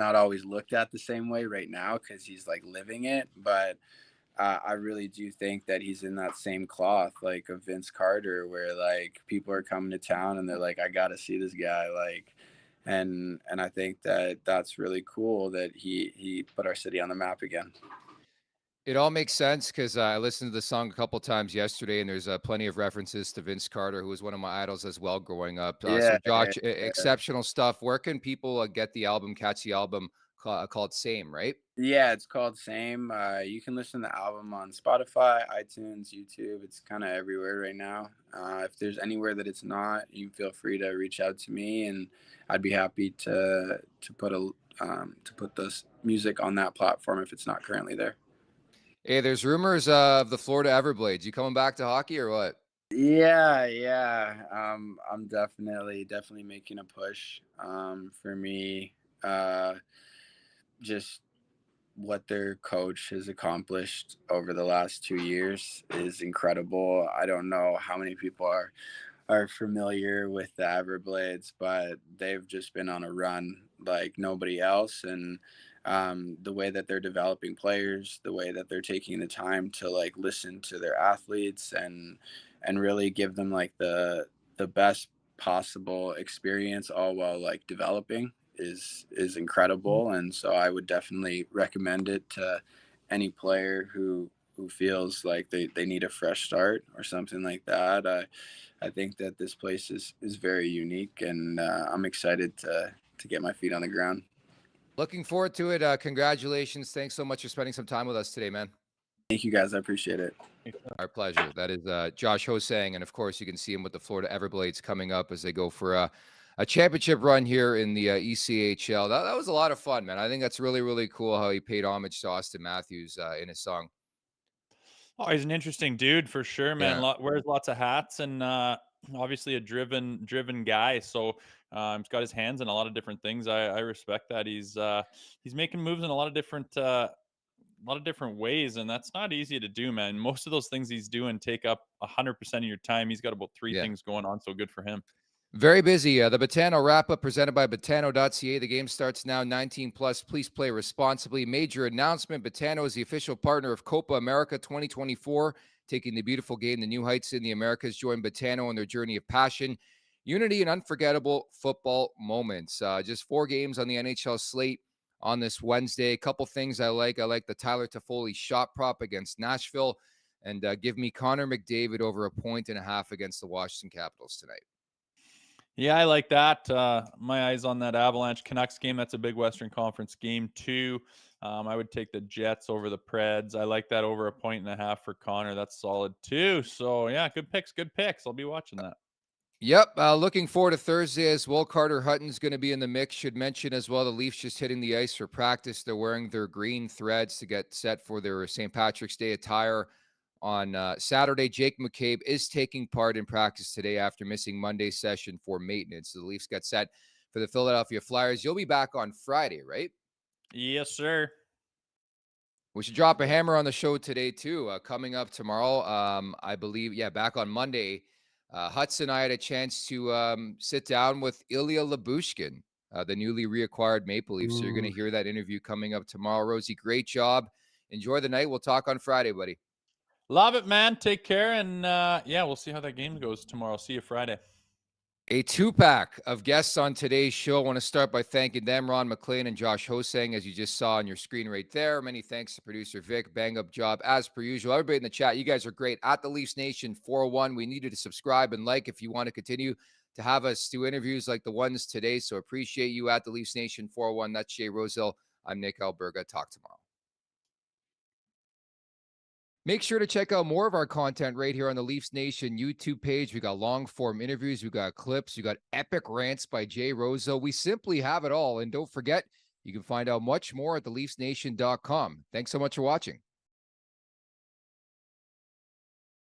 always looked at the same way right now because he's like living it. But I really do think that he's in that same cloth like of Vince Carter, where like people are coming to town and they're like, I got to see this guy. Like, and I think that that's really cool that he put our city on the map again. It all makes sense because I listened to the song a couple times yesterday, and there's plenty of references to Vince Carter, who was one of my idols as well growing up. So, Yeah, Josh, exceptional stuff. Where can people get the album, catch the album called Same, right? yeah, it's called Same. You can listen to the album on Spotify, iTunes, YouTube. It's kind of everywhere right now. If there's anywhere that it's not, you feel free to reach out to me, and I'd be happy to put this music on that platform if it's not currently there. Hey, there's rumors of the Florida Everblades. You coming back to hockey or what? Yeah. I'm definitely making a push. For me, just what their coach has accomplished over the last 2 years is incredible. I don't know how many people are familiar with the Everblades, but they've just been on a run like nobody else. And the way that they're developing players, the way that they're taking the time to like listen to their athletes and really give them like the best possible experience, all while like developing, is incredible. And so I would definitely recommend it to any player who feels like they need a fresh start or something like that. I think that this place is very unique, and I'm excited to get my feet on the ground. Looking forward to it. Congratulations. Thanks so much for spending some time with us today, man. Thank you guys. I appreciate it. Our pleasure. That is Josh Ho-Sang. And of course, you can see him with the Florida Everblades coming up as they go for a championship run here in the ECHL. That was a lot of fun, man. I think that's really, really cool how he paid homage to Austin Matthews in his song. Oh, he's an interesting dude for sure, man. Yeah. Wears lots of hats and obviously a driven guy. So he's got his hands in a lot of different things. I respect that. He's making moves in a lot of different ways, and that's not easy to do, man. Most of those things he's doing take up 100% of your time. He's got about three Yeah. things going on, so good for him. Very busy. The Betano wrap-up presented by Betano.ca. The game starts now, 19 plus. Please play responsibly. Major announcement. Betano is the official partner of Copa America 2024, taking the beautiful game to new heights in the Americas. Join Betano on their journey of passion, unity, and unforgettable football moments. Just 4 games on the NHL slate on this Wednesday. A couple things I like. I like the Tyler Toffoli shot prop against Nashville, and give me Connor McDavid over 1.5 against the Washington Capitals tonight. Yeah, I like that. My eyes on that Avalanche Canucks game. That's a big Western Conference game too. I would take the Jets over the Preds. I like that over 1.5 for Connor. That's solid too. So yeah, good picks. I'll be watching that. Yep. Looking forward to Thursday as well. Carter Hutton's going to be in the mix. Should mention as well, the Leafs just hitting the ice for practice. They're wearing their green threads to get set for their St. Patrick's Day attire on Saturday. Jake McCabe is taking part in practice today after missing Monday's session for maintenance. So the Leafs get set for the Philadelphia Flyers. You'll be back on Friday, right? Yes, sir. We should drop a hammer on the show today, too. Coming up tomorrow, I believe, back on Monday, Hutz and I had a chance to sit down with Ilya Lyubushkin, the newly reacquired Maple Leafs. So you're going to hear that interview coming up tomorrow. Rosie, great job. Enjoy the night. We'll talk on Friday, buddy. Love it, man. Take care. And we'll see how that game goes tomorrow. See you Friday. A 2-pack of guests on today's show. I want to start by thanking them, Ron MacLean and Josh Ho-Sang, as you just saw on your screen right there. Many thanks to producer Vic. Bang up job as per usual. Everybody in the chat, you guys are great. At the Leafs Nation 401, we need you to subscribe and like if you want to continue to have us do interviews like the ones today. So appreciate you at the Leafs Nation 401. That's Jay Rosehill. I'm Nick Alberga. Talk tomorrow. Make sure to check out more of our content right here on the Leafs Nation YouTube page. We got long form interviews. We got clips. We got epic rants by Jay Rosehill. We simply have it all. And don't forget, you can find out much more at theleafsnation.com. Thanks so much for watching.